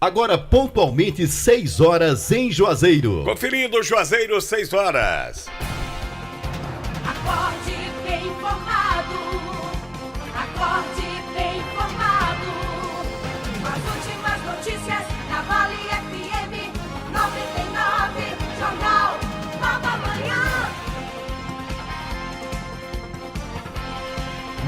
Agora pontualmente 6 horas em Juazeiro. Conferindo Juazeiro, 6 horas. Acorde bem informado. Acorde bem informado. Com as últimas notícias na Vale FM 99, Jornal Nova Manhã.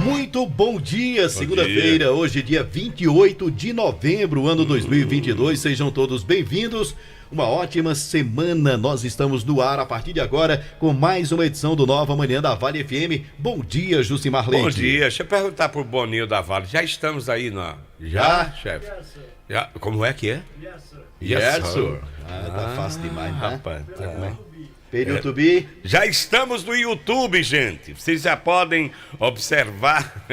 Muito bom dia, segunda-feira, hoje dia 28 de novembro, ano 2022, sejam todos bem-vindos, uma ótima semana, nós estamos no ar a partir de agora com mais uma edição do Nova Manhã da Vale FM. Bom dia, Jucimar Leite. Bom dia, deixa eu perguntar pro Boninho da Vale, já estamos aí Já, chefe? Yes, sir. Já, como é que é? Yes, sir. Yes, sir. Tá fácil demais, né? Rapaz, Período to be. Já estamos no YouTube, gente. Vocês já podem observar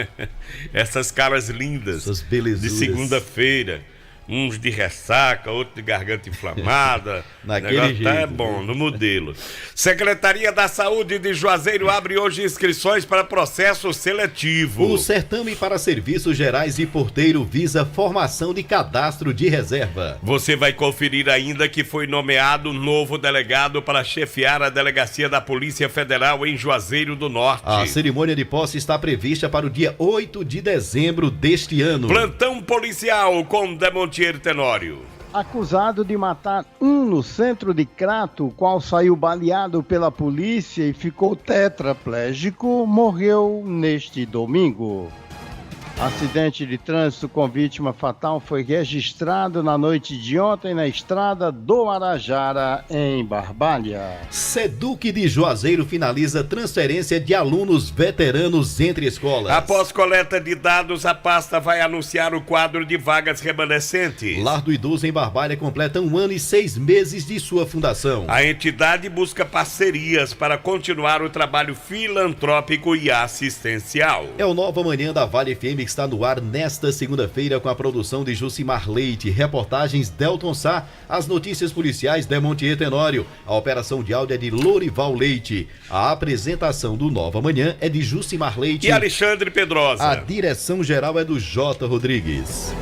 essas caras lindas Essas belezuras. de segunda-feira. Uns de ressaca, outros de garganta inflamada. Naquele O negócio jeito. tá bom, no modelo. Secretaria da Saúde de Juazeiro abre hoje inscrições para processo seletivo. O certame para serviços gerais e porteiro visa formação de cadastro de reserva. Você vai conferir ainda que foi nomeado novo delegado para chefiar a delegacia da Polícia Federal em Juazeiro do Norte. A cerimônia de posse está prevista para o dia 8 de dezembro deste ano. Plantão policial com Demontier Tenório. Acusado de matar um no centro de Crato, o qual saiu baleado pela polícia e ficou tetraplégico, morreu neste domingo. Acidente de trânsito com vítima fatal foi registrado na noite de ontem na estrada do Arajara, em Barbalha. Seduc de Juazeiro finaliza transferência de alunos veteranos entre escolas. Após coleta de dados, a pasta vai anunciar o quadro de vagas remanescentes. Lar do Idoso em Barbalha completa 1 ano e 6 meses de sua fundação. A entidade busca parcerias para continuar o trabalho filantrópico e assistencial. É o Nova Manhã da Vale FM que está no ar nesta segunda-feira com a produção de Jucimar Leite, reportagens Delton Sá, as notícias policiais Demontier Tenório, a operação de áudio é de Lorival Leite, a apresentação do Nova Manhã é de Jucimar Leite E Alexandre Pedrosa. a direção geral é do J. Rodrigues.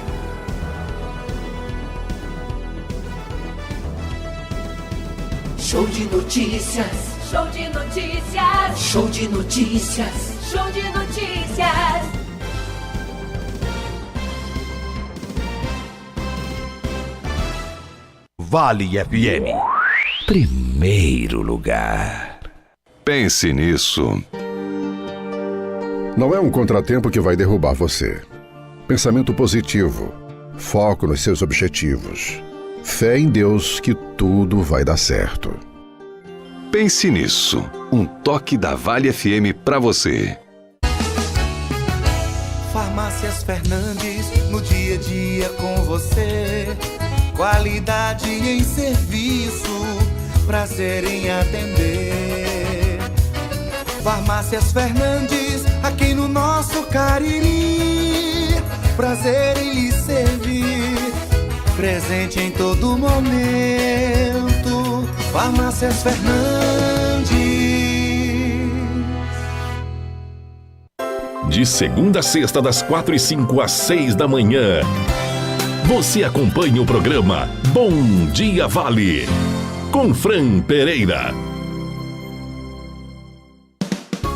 Show de notícias. Show de notícias. Show de notícias. Show de notícias. Vale FM. Primeiro lugar. Pense nisso. Não é um contratempo que vai derrubar você. Pensamento positivo. Foco nos seus objetivos. Fé em Deus que tudo vai dar certo. Pense nisso. Um toque da Vale FM pra você. Farmácias Fernandes, no dia a dia com você. Qualidade em serviço, prazer em atender. Farmácias Fernandes, aqui no nosso Cariri. Prazer em lhe servir, presente em todo momento. Farmácias Fernandes. De segunda a sexta, das 4h05 às 6 da manhã. Você acompanha o programa Bom Dia Vale, com Fran Pereira.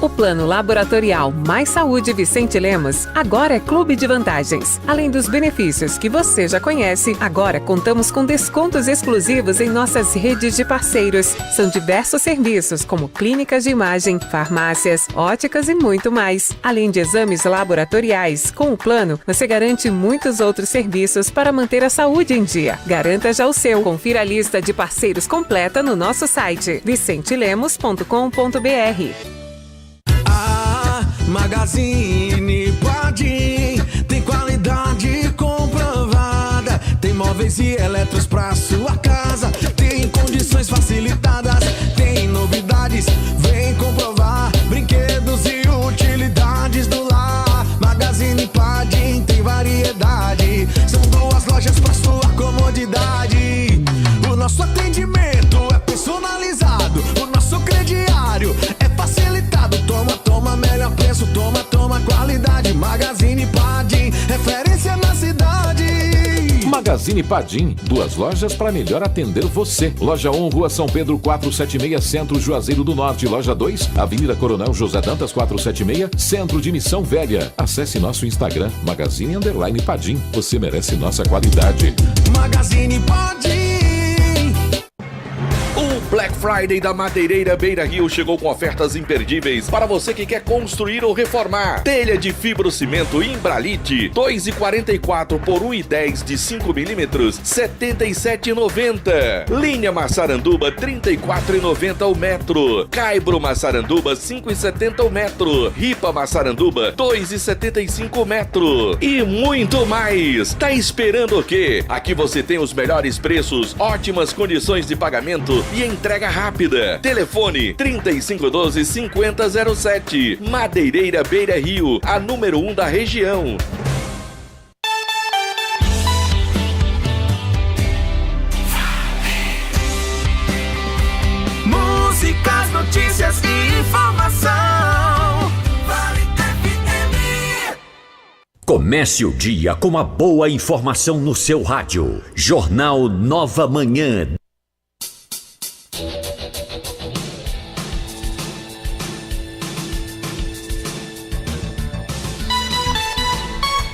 O Plano Laboratorial Mais Saúde Vicente Lemos agora é Clube de Vantagens. Além dos benefícios que você já conhece, agora contamos com descontos exclusivos em nossas redes de parceiros. São diversos serviços como clínicas de imagem, farmácias, óticas e muito mais. Além de exames laboratoriais, com o plano você garante muitos outros serviços para manter a saúde em dia. Garanta já o seu. Confira a lista de parceiros completa no nosso site vicentelemos.com.br. Magazine Padim tem qualidade comprovada. Tem móveis e eletros pra sua casa. Tem condições facilitadas. Tem novidades, vem comprovar. Brinquedos e utilidades do lar. Magazine Padim tem variedade. São 2 lojas pra sua comodidade. O nosso atendimento é personalizado. O nosso crediário é facilitado. Toma, melhor preço. Toma, qualidade. Magazine Padim, referência na cidade. Magazine Padim, 2 lojas para melhor atender você. Loja 1, Rua São Pedro 476, Centro Juazeiro do Norte. Loja 2, Avenida Coronel José Dantas 476, Centro de Missão Velha. Acesse nosso Instagram, Magazine_Padim. Você merece nossa qualidade. Magazine Padim. O Black Friday da Madeireira Beira Rio chegou com ofertas imperdíveis para você que quer construir ou reformar. Telha de fibrocimento Imbralite, 2,44 por 1,10 de 5 milímetros, 77,90. Linha Massaranduba, 34,90 o metro. Caibro Massaranduba, 5,70 o metro. Ripa Massaranduba, 2,75 o metro. E muito mais. Tá esperando o quê? Aqui você tem os melhores preços, ótimas condições de pagamento e entrega rápida. Telefone 3512-5007. Madeireira Beira Rio, a número 1 da região. Músicas, notícias e informação. Vale FM. Comece o dia com uma boa informação no seu rádio. Jornal Nova Manhã.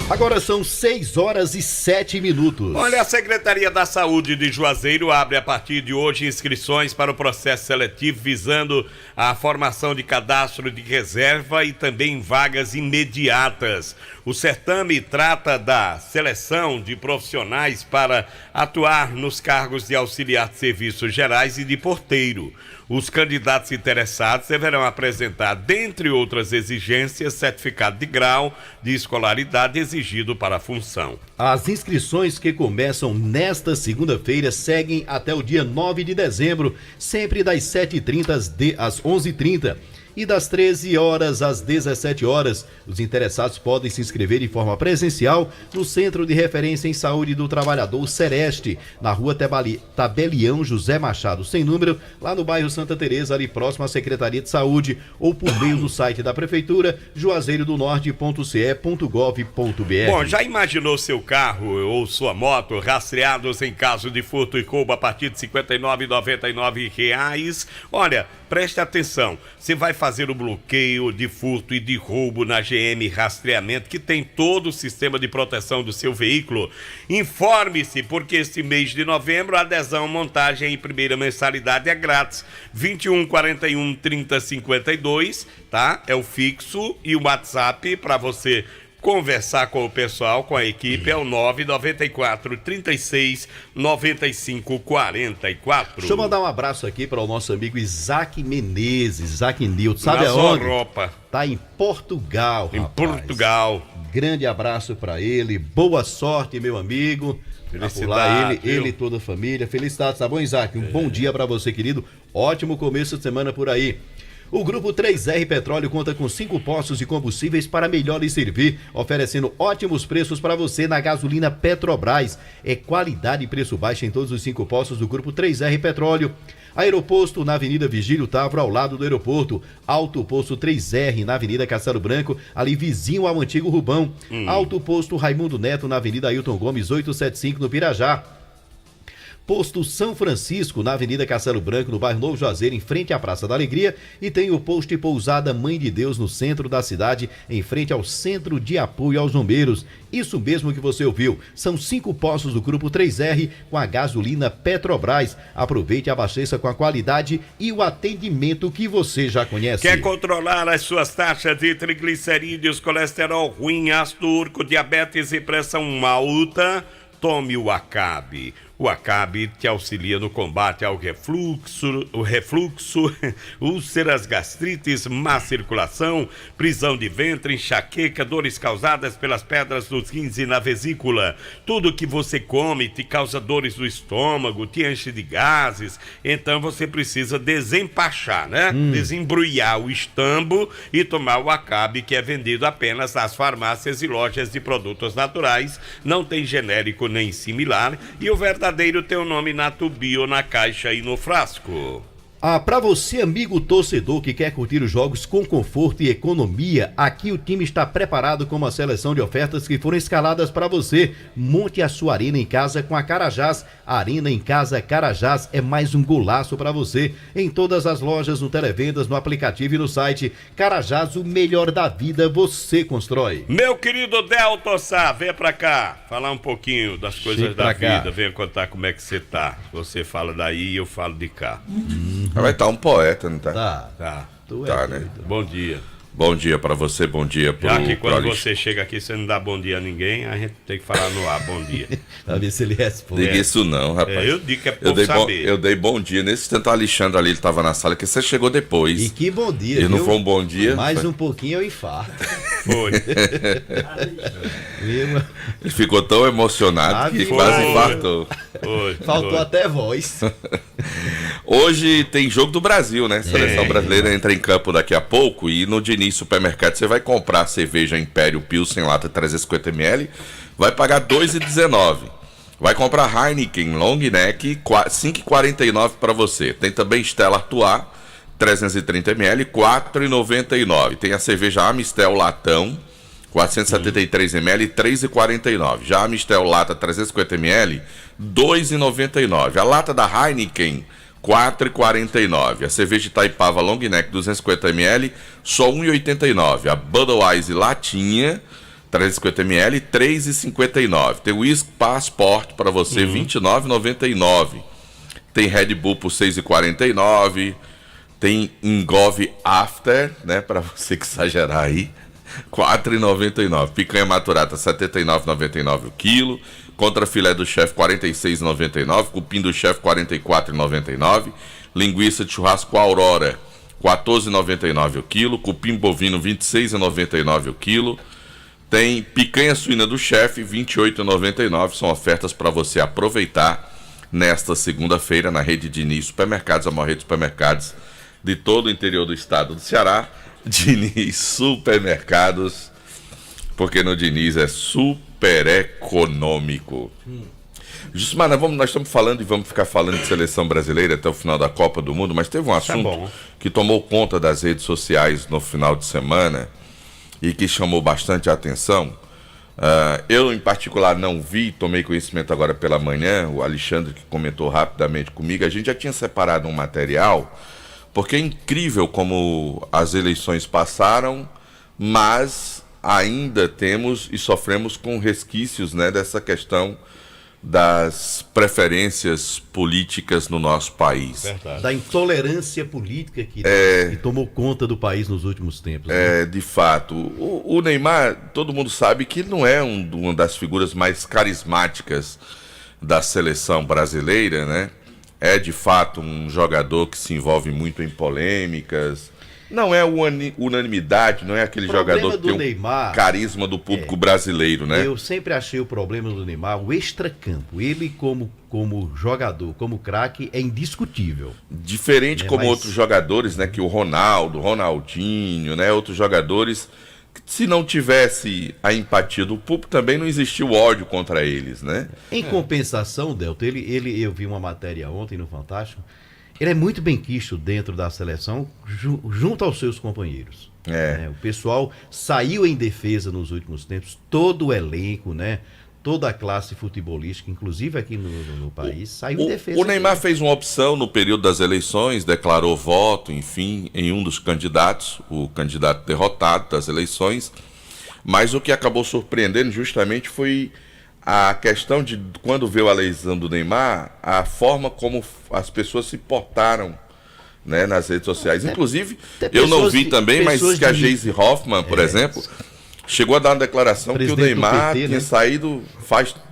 Agora são 6h07. Olha, a Secretaria da Saúde de Juazeiro abre a partir de hoje inscrições para o processo seletivo visando a formação de cadastro de reserva e também vagas imediatas. O certame trata da seleção de profissionais para atuar nos cargos de auxiliar de serviços gerais e de porteiro. Os candidatos interessados deverão apresentar, dentre outras exigências, certificado de grau de escolaridade exigido para a função. As inscrições que começam nesta segunda-feira seguem até o dia 9 de dezembro, sempre das 7h30 às 11h30. E das 13 horas às 17 horas, os interessados podem se inscrever de forma presencial no Centro de Referência em Saúde do Trabalhador, Sereste, na rua Tabelião José Machado, sem número, lá no bairro Santa Teresa, ali próximo à Secretaria de Saúde, ou por meio do site da Prefeitura, juazeirodonorte.ce.gov.br. Bom, já imaginou seu carro ou sua moto rastreados em caso de furto e roubo a partir de R$ 59,99? Olha, preste atenção, você vai fazer o bloqueio de furto e de roubo na GM Rastreamento, que tem todo o sistema de proteção do seu veículo. Informe-se, porque este mês de novembro a adesão, montagem e primeira mensalidade é grátis. 21 41 30 52, tá? É o fixo, e o WhatsApp para você conversar com o pessoal, com a equipe, é o 994 36 95 44. Deixa eu mandar um abraço aqui para o nosso amigo Isaac Menezes, Isaac Nilton, sabe na aonde? Europa. Tá em Portugal, Em rapaz. Portugal. Grande abraço para ele, boa sorte, meu amigo. Felicidade, lá, viu? ele e toda a família. Felicidades, tá bom, Isaac? Um bom dia para você, querido. Ótimo começo de semana por aí. O Grupo 3R Petróleo conta com 5 postos de combustíveis para melhor lhe servir, oferecendo ótimos preços para você na gasolina Petrobras. É qualidade e preço baixo em todos os 5 postos do Grupo 3R Petróleo. Aeroposto na Avenida Vigílio Távora, ao lado do aeroporto. Alto Posto 3R na Avenida Castelo Branco, ali vizinho ao antigo Rubão. Alto Posto Raimundo Neto na Avenida Ailton Gomes 875 no Pirajá. Posto São Francisco, na Avenida Castelo Branco, no bairro Novo Juazeiro, em frente à Praça da Alegria, e tem o posto e pousada Mãe de Deus, no centro da cidade, em frente ao Centro de Apoio aos Bombeiros. Isso mesmo que você ouviu, são 5 postos do Grupo 3R com a gasolina Petrobras. Aproveite e abasteça com a qualidade e o atendimento que você já conhece. Quer controlar as suas taxas de triglicerídeos, colesterol ruim, ácido úrico, diabetes e pressão alta? Tome o Acabe. O Acabe te auxilia no combate ao refluxo, úlceras, gastrites, má circulação, prisão de ventre, enxaqueca, dores causadas pelas pedras dos rins e na vesícula. Tudo que você come te causa dores do estômago, te enche de gases, então você precisa desempachar, né? Desembrulhar o estambo e tomar o Acabe, que é vendido apenas nas farmácias e lojas de produtos naturais, não tem genérico nem similar, e o verdadeiro tem o nome na tubi ou na caixa e no frasco. Para você, amigo torcedor que quer curtir os jogos com conforto e economia, aqui o time está preparado com uma seleção de ofertas que foram escaladas para você. Monte a sua arena em casa com a Carajás. Arena em casa Carajás é mais um golaço para você. Em todas as lojas, no Televendas, no aplicativo e no site. Carajás, o melhor da vida você constrói. Meu querido Delton Sá, venha pra cá falar um pouquinho das coisas da vida. Venha contar como é que você tá. Você fala daí e eu falo de cá. Vai estar um poeta, não tá? Tá. Tá, né? Bom dia. Bom dia pra você, bom dia pro... Já que quando você chega aqui, você não dá bom dia a ninguém, a gente tem que falar no ar, bom dia. Pra ver se ele responde. Diga isso não, rapaz. Eu digo que é pra saber. Eu dei bom dia. Nesse tanto o Alexandre ali, ele tava na sala, que você chegou depois. E que bom dia, E não foi um bom dia? Mais um pouquinho eu infarto. Foi. Ele ficou tão emocionado que quase infartou. Faltou até voz. Hoje tem jogo do Brasil, né? Seleção brasileira entra em campo daqui a pouco e no Diniz Supermercado você vai comprar cerveja Império Pilsen lata 350ml, vai pagar R$ 2,19. Vai comprar Heineken Long Neck, R$ 5,49 para você. Tem também Stella Artois 330ml, R$ 4,99. Tem a cerveja Amistel Latão 473ml, R$ 3,49. Já a Amistel Lata 350ml, R$ 2,99. A lata da Heineken, R$ 4,49. A cerveja Itaipava Long Neck 250ml, só R$ 1,89. A Budweiser Latinha 350ml, R$ 3,59. Tem o Whisky Passport para você, R$ 29,99. Tem Red Bull por R$ 6,49. Tem Engove After, né, para você que exagerar aí, R$ 4,99. Picanha maturata, R$ 79,99 o quilo. Contra filé do chefe, R$ 46,99. Cupim do chefe, R$ 44,99. Linguiça de churrasco Aurora, R$ 14,99 o quilo. Cupim bovino, R$ 26,99 o quilo. Tem picanha suína do chefe, R$ 28,99. São ofertas para você aproveitar nesta segunda-feira na rede Diniz Supermercados, a maior rede de supermercados de todo o interior do estado do Ceará. Diniz Supermercados, porque no Diniz é super econômico. Jusmar, nós estamos falando e vamos ficar falando de seleção brasileira até o final da Copa do Mundo, mas teve um assunto que tomou conta das redes sociais no final de semana e que chamou bastante a atenção. Eu, em particular, não vi, tomei conhecimento agora pela manhã, o Alexandre que comentou rapidamente comigo, a gente já tinha separado um material, porque é incrível como as eleições passaram, mas ainda temos e sofremos com resquícios, né, dessa questão das preferências políticas no nosso país. Verdade. Da intolerância política que tomou conta do país nos últimos tempos. Né? De fato. O Neymar, todo mundo sabe que ele não é uma das figuras mais carismáticas da seleção brasileira, né? É de fato um jogador que se envolve muito em polêmicas. Não é unanimidade, não é aquele jogador que tem Neymar, carisma do público brasileiro, né? Eu sempre achei o problema do Neymar o extracampo. Ele como jogador, como craque, é indiscutível. Diferente como outros jogadores, né? Que o Ronaldinho, né? Outros jogadores, se não tivesse a empatia do público, também não existia o ódio contra eles, né? Em compensação, Delta, eu vi uma matéria ontem no Fantástico. Ele é muito bem quisto dentro da seleção, junto aos seus companheiros. O pessoal saiu em defesa nos últimos tempos, todo o elenco, né? Toda a classe futebolística, inclusive aqui no país, saiu em defesa. O Neymar fez uma opção no período das eleições, declarou voto, enfim, em um dos candidatos, o candidato derrotado das eleições. Mas o que acabou surpreendendo justamente foi a questão de, quando veio a eleição do Neymar, a forma como as pessoas se portaram, né, nas redes sociais. Inclusive, eu não vi também, mas que a Geise Hoffmann, por exemplo, chegou a dar uma declaração que o Neymar PT, tinha saído,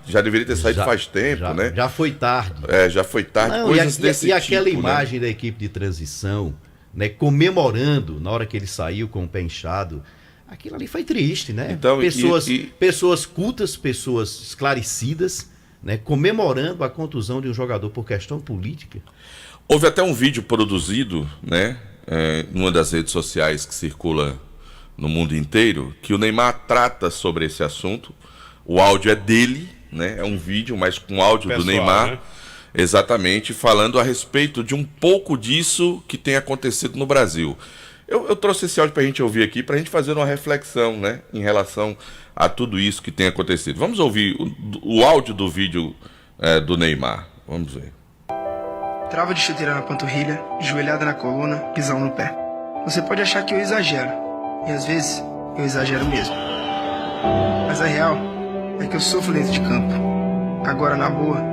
já deveria ter saído faz tempo, né? Já foi tarde. Já foi tarde, coisas desse tipo. E aquela imagem da equipe de transição, né, comemorando na hora que ele saiu com o pé inchado, aquilo ali foi triste, né? Então, pessoas cultas, pessoas esclarecidas, né, comemorando a contusão de um jogador por questão política. Houve até um vídeo produzido, né, numa das redes sociais que circula no mundo inteiro, que o Neymar trata sobre esse assunto. O áudio é dele, né? É um vídeo, mas com áudio do Neymar. Né? exatamente falando a respeito de um pouco disso que tem acontecido no Brasil. Eu trouxe esse áudio para a gente ouvir aqui, para a gente fazer uma reflexão, né, em relação a tudo isso que tem acontecido. Vamos ouvir o áudio do vídeo do Neymar. Vamos ver. Trava de chuteira na panturrilha, joelhada na coluna, pisão no pé. Você pode achar que eu exagero, e às vezes eu exagero mesmo. Mas a real é que eu sofro dentro de campo. Agora, na boa,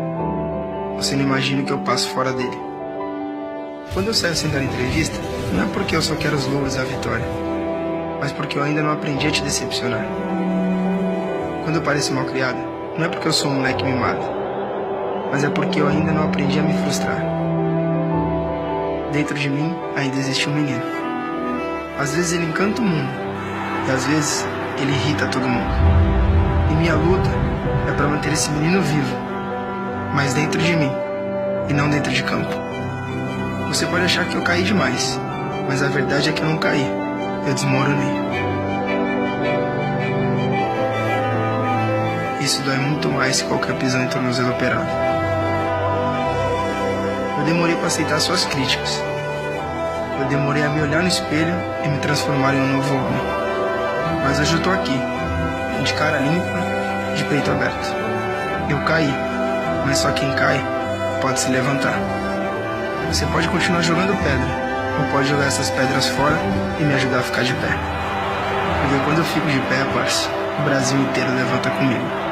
você não imagina o que eu passo fora dele. Quando eu saio sem dar entrevista, não é porque eu só quero os louros e a vitória, mas porque eu ainda não aprendi a te decepcionar. Quando eu pareço mal criada, não é porque eu sou um moleque mimado, mas é porque eu ainda não aprendi a me frustrar. Dentro de mim ainda existe um menino. Às vezes ele encanta o mundo, e às vezes ele irrita todo mundo. E minha luta é para manter esse menino vivo, mas dentro de mim, e não dentro de campo. Você pode achar que eu caí demais, mas a verdade é que eu não caí, eu desmoronei. Isso dói muito mais que qualquer pisão em tornozelo operado. Eu demorei para aceitar suas críticas. Eu demorei a me olhar no espelho e me transformar em um novo homem. Mas hoje eu tô aqui, de cara limpa, de peito aberto. Eu caí, mas só quem cai pode se levantar. Você pode continuar jogando pedra, ou pode jogar essas pedras fora e me ajudar a ficar de pé. Porque quando eu fico de pé, parça, o Brasil inteiro levanta comigo.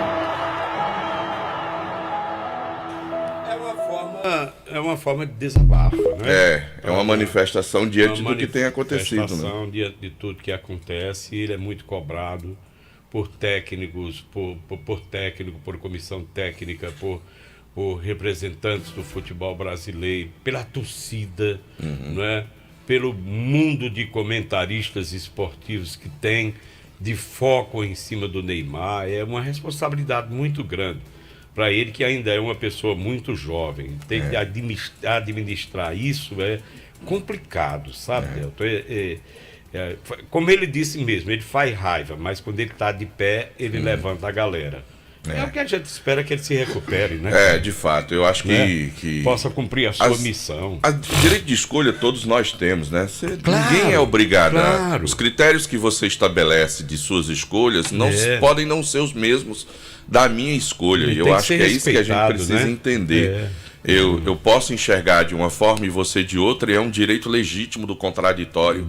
É uma forma de desabafo, né? É uma manifestação diante do que tem acontecido, né? Manifestação diante de tudo que acontece. Ele é muito cobrado por técnicos, por técnico, por comissão técnica, por representantes do futebol brasileiro, pela torcida, né? Pelo mundo de comentaristas esportivos que tem de foco em cima do Neymar. É uma responsabilidade muito grande para ele, que ainda é uma pessoa muito jovem. Tem que administrar isso é complicado, sabe, Delton? Como ele disse mesmo, ele faz raiva, mas quando ele está de pé, ele levanta a galera. É o que a gente espera, que ele se recupere, né? De fato, eu acho que possa cumprir a sua missão. Direito de escolha todos nós temos, né? Ninguém é obrigado. Os critérios que você estabelece de suas escolhas podem não ser os mesmos da minha escolha. E eu acho que é isso que a gente precisa entender. Eu posso enxergar de uma forma e você de outra, e é um direito legítimo do contraditório.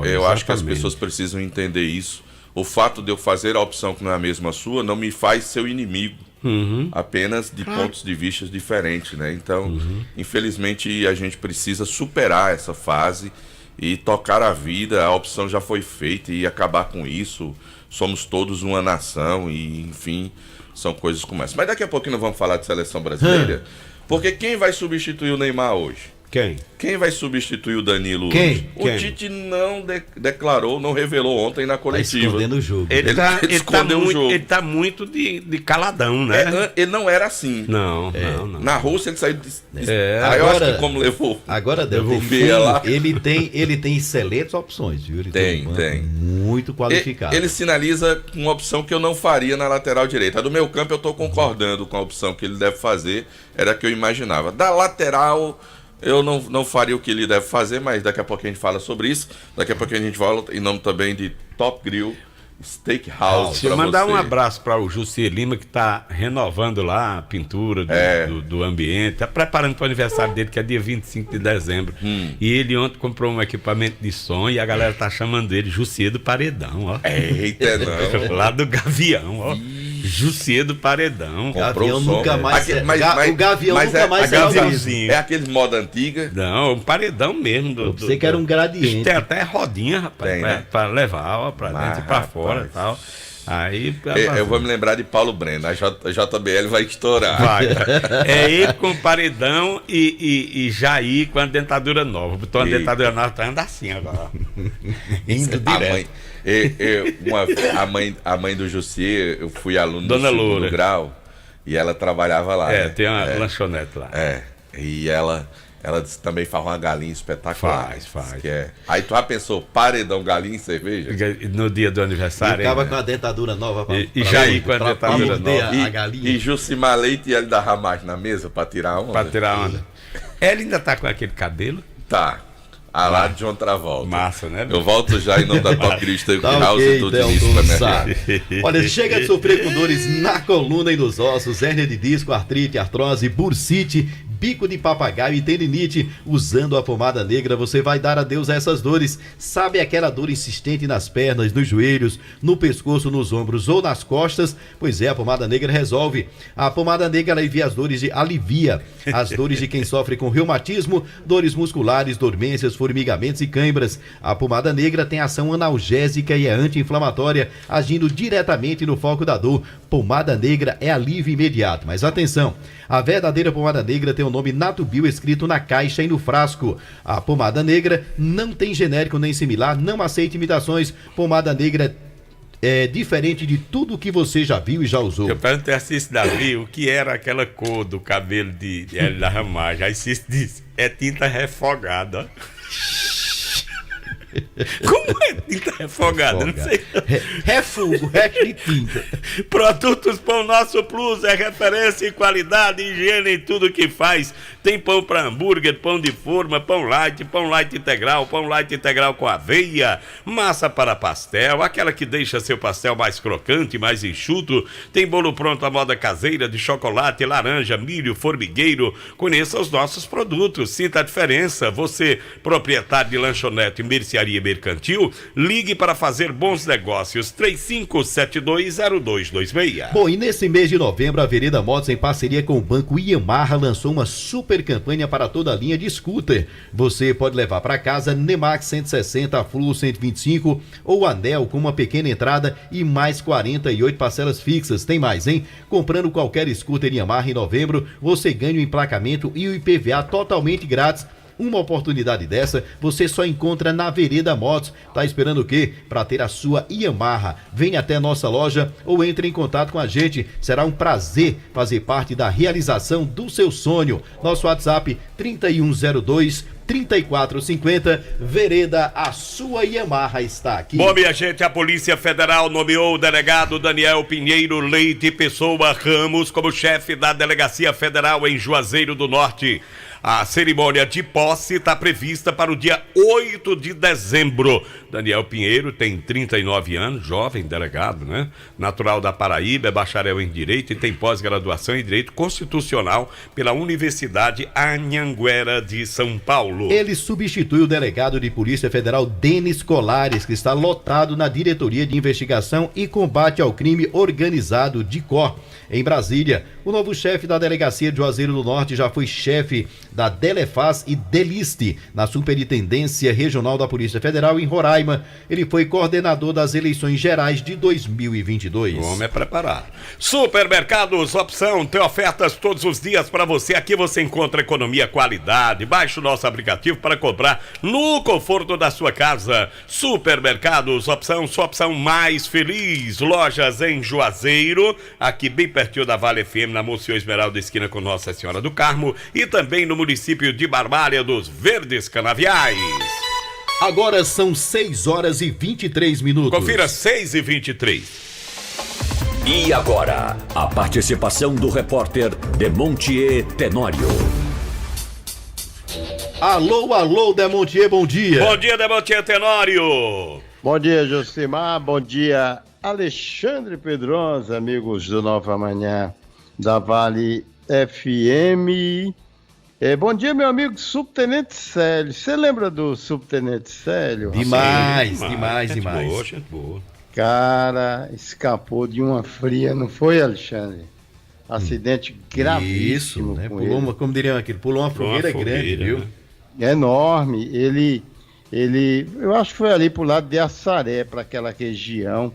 Eu acho que as pessoas precisam entender isso. O fato de eu fazer a opção que não é a mesma sua não me faz seu inimigo, apenas de pontos de vista diferentes, né? Então, infelizmente, a gente precisa superar essa fase e tocar a vida. A opção já foi feita e acabar com isso. Somos todos uma nação e, enfim, são coisas como essa. Mas daqui a pouquinho nós vamos falar de seleção brasileira, porque quem vai substituir o Neymar hoje? Quem vai substituir o Danilo hoje? O Tite não declarou, não revelou ontem na coletiva. Tá escondendo o jogo. Ele escondeu o jogo. Ele tá muito de caladão, né? Ele não era assim. Não. Na Rússia ele saiu eu acho que como levou. Agora ele tem excelentes opções, viu? Ele tem. Muito qualificado. Ele sinaliza uma opção que eu não faria na lateral direita. A do meu campo eu tô concordando com a opção que ele deve fazer, era a que eu imaginava. Da lateral eu não faria o que ele deve fazer, mas daqui a pouco a gente fala sobre isso. Daqui a pouco a gente volta em nome também de Top Grill Steakhouse. Deixa eu mandar um abraço para o Jussier Lima, que está renovando lá a pintura do ambiente. Está preparando para o aniversário dele, que é dia 25 de dezembro. E ele ontem comprou um equipamento de som e a galera tá chamando ele Jussier do Paredão, ó. Eita, não. Lá do Gavião, ó. Jussier do Paredão. Gavião nunca mais. O Gavião nunca mais é aquele moda antiga. Não, um paredão mesmo. Eu pensei que era um gradiente. Tem até rodinha, rapaz, tem, né? Pra levar, ó, pra dentro e pra fora e tal. Aí, eu vou me lembrar de Paulo Breno, a JBL vai estourar. Vai. É ele com paredão e Jair com a dentadura nova. Botou a dentadura nova, tá andando assim agora. Indo direto. A mãe do Jussier, eu fui aluno Dona do segundo Loura. grau e ela trabalhava lá. Tem uma lanchonete lá. E ela Ela disse que também faz uma galinha espetacular. Faz. Que é. Aí tu já pensou, paredão, galinha e cerveja? No dia do aniversário. E acaba com a dentadura nova. E Jair com a dentadura nova. A galinha. E Jucimar Leite e ele da Ramagem na mesa pra tirar onda? Pra tirar onda. Ela ainda tá com aquele cabelo? Tá. A lá de John Travolta. Massa, né? Eu volto já em nome da Top Grid Tá House ok, e tudo Delton isso pra Sá. minha Olha, chega de sofrer com dores na coluna e nos ossos, hérnia de disco, artrite, artrose, bursite, bico de papagaio e tendinite. Usando a pomada negra, você vai dar adeus a essas dores. Sabe aquela dor insistente nas pernas, nos joelhos, no pescoço, nos ombros ou nas costas? Pois é, a pomada negra resolve. A pomada negra alivia as dores de quem sofre com reumatismo, dores musculares, dormências, formigamentos e cãibras. A pomada negra tem ação analgésica e é anti-inflamatória, agindo diretamente no foco da dor. Pomada negra é alívio imediato. Mas atenção, a verdadeira pomada negra tem o nome Natubio escrito na caixa e no frasco. A pomada negra não tem genérico nem similar, não aceita imitações. Pomada negra é diferente de tudo que você já viu e já usou. Eu perguntei a Cícero Davi o que era aquela cor do cabelo de Hélio da Ramagem. Aí Cícero disse, é tinta refogada. Como é tinta refogada? Não sei. Refugo, resto de tinta. Produtos Pão Nosso Plus é referência em qualidade e higiene em tudo que faz. Tem pão para hambúrguer, pão de forma, pão light integral com aveia, massa para pastel, aquela que deixa seu pastel mais crocante, mais enxuto. Tem bolo pronto à moda caseira de chocolate, laranja, milho, formigueiro. Conheça os nossos produtos, sinta a diferença. Você, proprietário de lanchonete, mercearia mercantil, ligue para fazer bons negócios. 35720226. Bom, e nesse mês de novembro, a Vereda Motos, em parceria com o Banco Yamaha, lançou uma super campanha para toda a linha de scooter. Você pode levar para casa Nemax 160, Flu 125 ou Anel com uma pequena entrada e mais 48 parcelas fixas. Tem mais, hein? Comprando qualquer scooter Yamaha em novembro, você ganha o emplacamento e o IPVA totalmente grátis. Uma oportunidade dessa você só encontra na Vereda Motos. Tá esperando o quê? Para ter a sua Yamaha. Venha até nossa loja ou entre em contato com a gente. Será um prazer fazer parte da realização do seu sonho. Nosso WhatsApp 3102-3450. Vereda, a sua Yamaha está aqui. Bom, minha gente, a Polícia Federal nomeou o delegado Daniel Pinheiro Leite Pessoa Ramos como chefe da Delegacia Federal em Juazeiro do Norte. A cerimônia de posse está prevista para o dia 8 de dezembro. Daniel Pinheiro tem 39 anos, jovem delegado, né? Natural da Paraíba, é bacharel em Direito e tem pós-graduação em Direito Constitucional pela Universidade Anhanguera de São Paulo. Ele substitui o delegado de Polícia Federal Denis Colares, que está lotado na Diretoria de Investigação e Combate ao Crime Organizado, DICOR, em Brasília. O novo chefe da Delegacia de Juazeiro do Norte já foi chefe da Delefaz e Deliste, na Superintendência Regional da Polícia Federal em Roraima. Ele foi coordenador das eleições gerais de 2022. O homem é preparado. Supermercados Opção tem ofertas todos os dias para você. Aqui você encontra economia, qualidade. Baixe o nosso aplicativo para comprar no conforto da sua casa. Supermercados Opção, sua opção mais feliz. Lojas em Juazeiro, aqui bem pertinho da Vale FM, na Monsenhor Esmeralda, esquina com Nossa Senhora do Carmo, e também no município de Barbalha dos Verdes Canaviais. Agora são 6h23. Confira 6h23. E agora, a participação do repórter Demontier Tenório. Alô, Demontier, bom dia. Bom dia, Demontier Tenório. Bom dia, Josimar, bom dia, Alexandre Pedrosa, amigos do Nova Manhã da Vale FM. Bom dia, meu amigo Subtenente Célio. Você lembra do Subtenente Célio? Demais. Gente boa. Cara, escapou de uma fria, não foi, Alexandre? Acidente gravíssimo. Isso, né? Com ele. Como diriam aquilo, pulou uma fogueira grande, viu? É enorme. Ele, eu acho que foi ali pro lado de Assaré, para aquela região.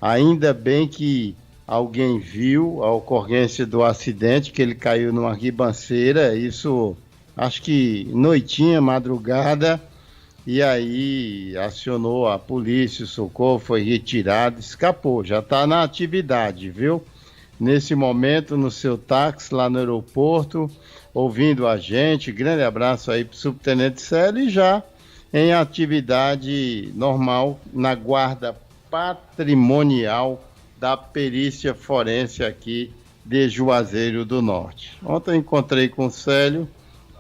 Ainda bem que alguém viu a ocorrência do acidente, que ele caiu numa ribanceira, isso acho que noitinha, madrugada, e aí acionou a polícia, o socorro foi retirado, escapou, já está na atividade, viu? nesse momento no seu táxi lá no aeroporto, ouvindo a gente. Grande abraço aí para o Subtenente Célio e já em atividade normal na guarda patrimonial da perícia forense aqui de Juazeiro do Norte. Ontem encontrei com o Célio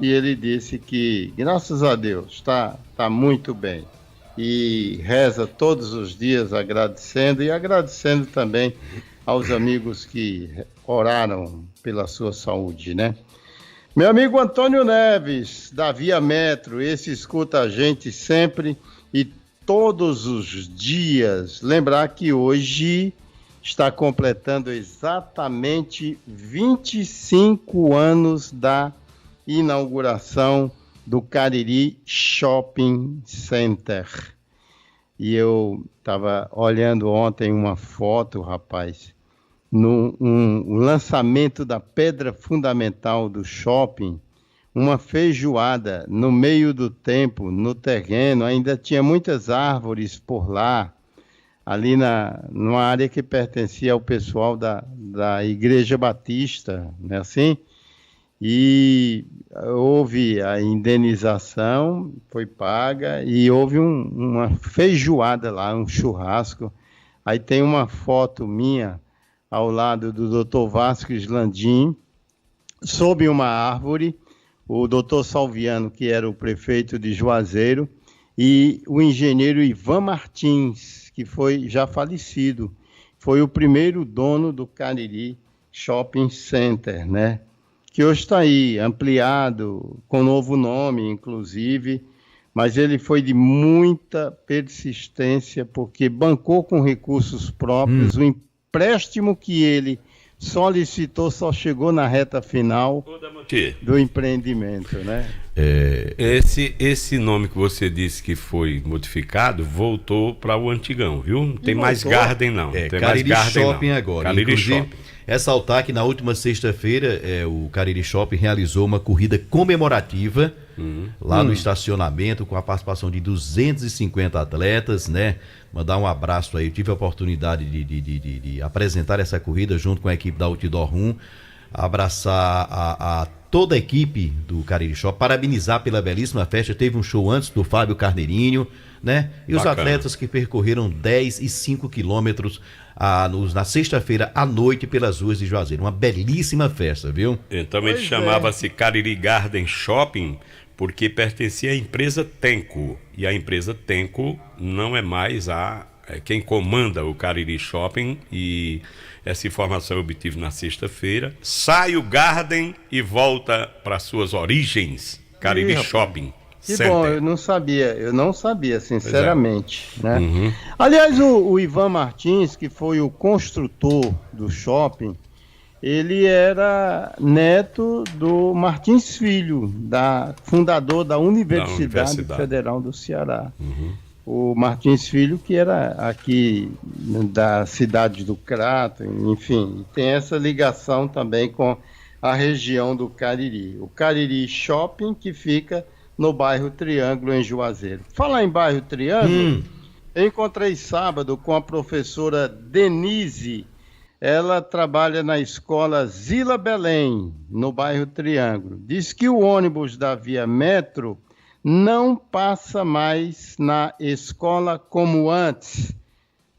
e ele disse que, graças a Deus, está muito bem. E reza todos os dias agradecendo e agradecendo também aos amigos que oraram pela sua saúde, né? Meu amigo Antônio Neves, da Via Metro, esse escuta a gente sempre e todos os dias. Lembrar que hoje está completando exatamente 25 anos da inauguração do Cariri Shopping Center. E eu estava olhando ontem uma foto, rapaz, no lançamento da pedra fundamental do shopping, uma feijoada no meio do tempo, no terreno, ainda tinha muitas árvores por lá, ali numa área que pertencia ao pessoal da Igreja Batista, não é assim? E houve a indenização, foi paga, e houve uma feijoada lá, um churrasco. Aí tem uma foto minha ao lado do Dr. Vasques Landim, sob uma árvore, o Dr. Salviano, que era o prefeito de Juazeiro, e o engenheiro Ivan Martins, que foi já falecido, foi o primeiro dono do Cariri Shopping Center, né? Que hoje está aí, ampliado, com novo nome, inclusive, mas ele foi de muita persistência, porque bancou com recursos próprios, o empréstimo que ele solicitou só chegou na reta final do empreendimento, né? Esse nome que você disse que foi modificado voltou para o antigão, viu? Não tem mais Garden, não. Tem Cariri mais Garden, Shopping não. agora. Cariri Inclusive, Shopping. ressaltar que na última sexta-feira o Cariri Shopping realizou uma corrida comemorativa lá no estacionamento com a participação de 250 atletas, né? Mandar um abraço aí. Eu tive a oportunidade de apresentar essa corrida junto com a equipe da Outdoor 1, abraçar a toda a equipe do Cariri Shopping, parabenizar pela belíssima festa. Teve um show antes do Fábio Carneirinho, né? E os atletas que percorreram 10 e 5 quilômetros na sexta-feira à noite pelas ruas de Juazeiro. Uma belíssima festa, viu? Então ele chamava-se Cariri Garden Shopping porque pertencia à empresa Tenco. E a empresa Tenco não é mais quem comanda o Cariri Shopping, e essa informação eu obtive na sexta-feira. Sai o Garden e volta para suas origens, Cariri Shopping. Que Center. bom, eu não sabia, sinceramente, né? Aliás, o Ivan Martins, que foi o construtor do shopping, ele era neto do Martins Filho, fundador da Universidade Federal do Ceará. O Martins Filho, que era aqui da cidade do Crato, enfim, tem essa ligação também com a região do Cariri. O Cariri Shopping, que fica no bairro Triângulo, em Juazeiro. Falar em bairro Triângulo, eu encontrei sábado com a professora Denise. Ela trabalha na escola Zila Belém, no bairro Triângulo. Diz que o ônibus da Via Metro não passa mais na escola como antes,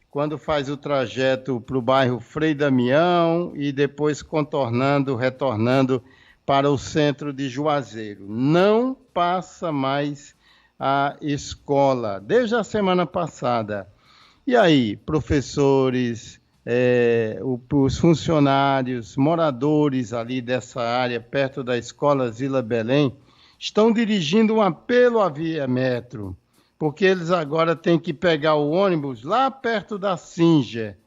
quando faz o trajeto para o bairro Frei Damião e depois retornando para o centro de Juazeiro. Não passa mais a escola, desde a semana passada. E aí, professores, os funcionários, moradores ali dessa área, perto da escola Zila Belém, estão dirigindo um apelo à Via Metro, porque eles agora têm que pegar o ônibus lá perto da Singer,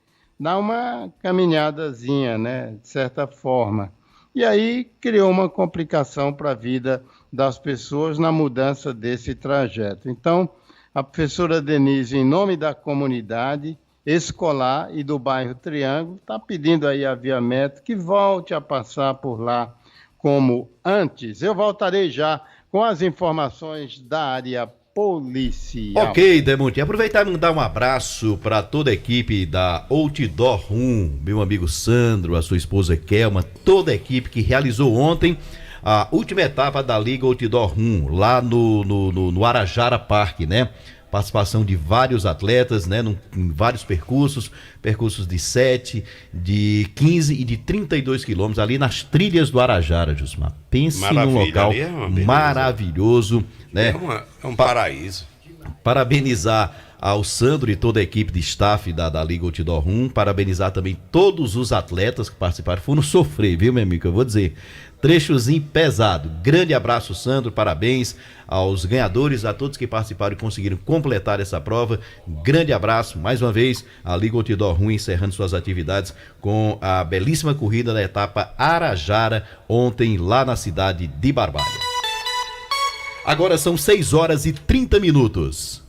dar uma caminhadazinha, né, de certa forma. E aí criou uma complicação para a vida das pessoas na mudança desse trajeto. Então, a professora Denise, em nome da comunidade escolar e do bairro Triângulo, está pedindo aí à Via Metro que volte a passar por lá como antes. Eu voltarei já com as informações da área policial. Ok, Demonte. Aproveitar e mandar um abraço para toda a equipe da Outdoor Room, meu amigo Sandro, a sua esposa Kelma, toda a equipe que realizou ontem a última etapa da Liga Outdoor Room, lá no Arajara Parque, né? Participação de vários atletas, né? Em vários percursos de 7, de 15 e de 32 quilômetros, ali nas trilhas do Arajara, Jusmar. Pense num local maravilhoso, né? É um paraíso. Parabenizar ao Sandro e toda a equipe de staff da Liga Outdoor Room, parabenizar também todos os atletas que participaram, foram sofrer, viu, meu amigo? Eu vou dizer, trechozinho pesado. Grande abraço, Sandro, parabéns aos ganhadores, a todos que participaram e conseguiram completar essa prova. Grande abraço, mais uma vez, a Liga Outdoor Room encerrando suas atividades com a belíssima corrida da etapa Arajara, ontem lá na cidade de Barbalha. Agora são 6h30.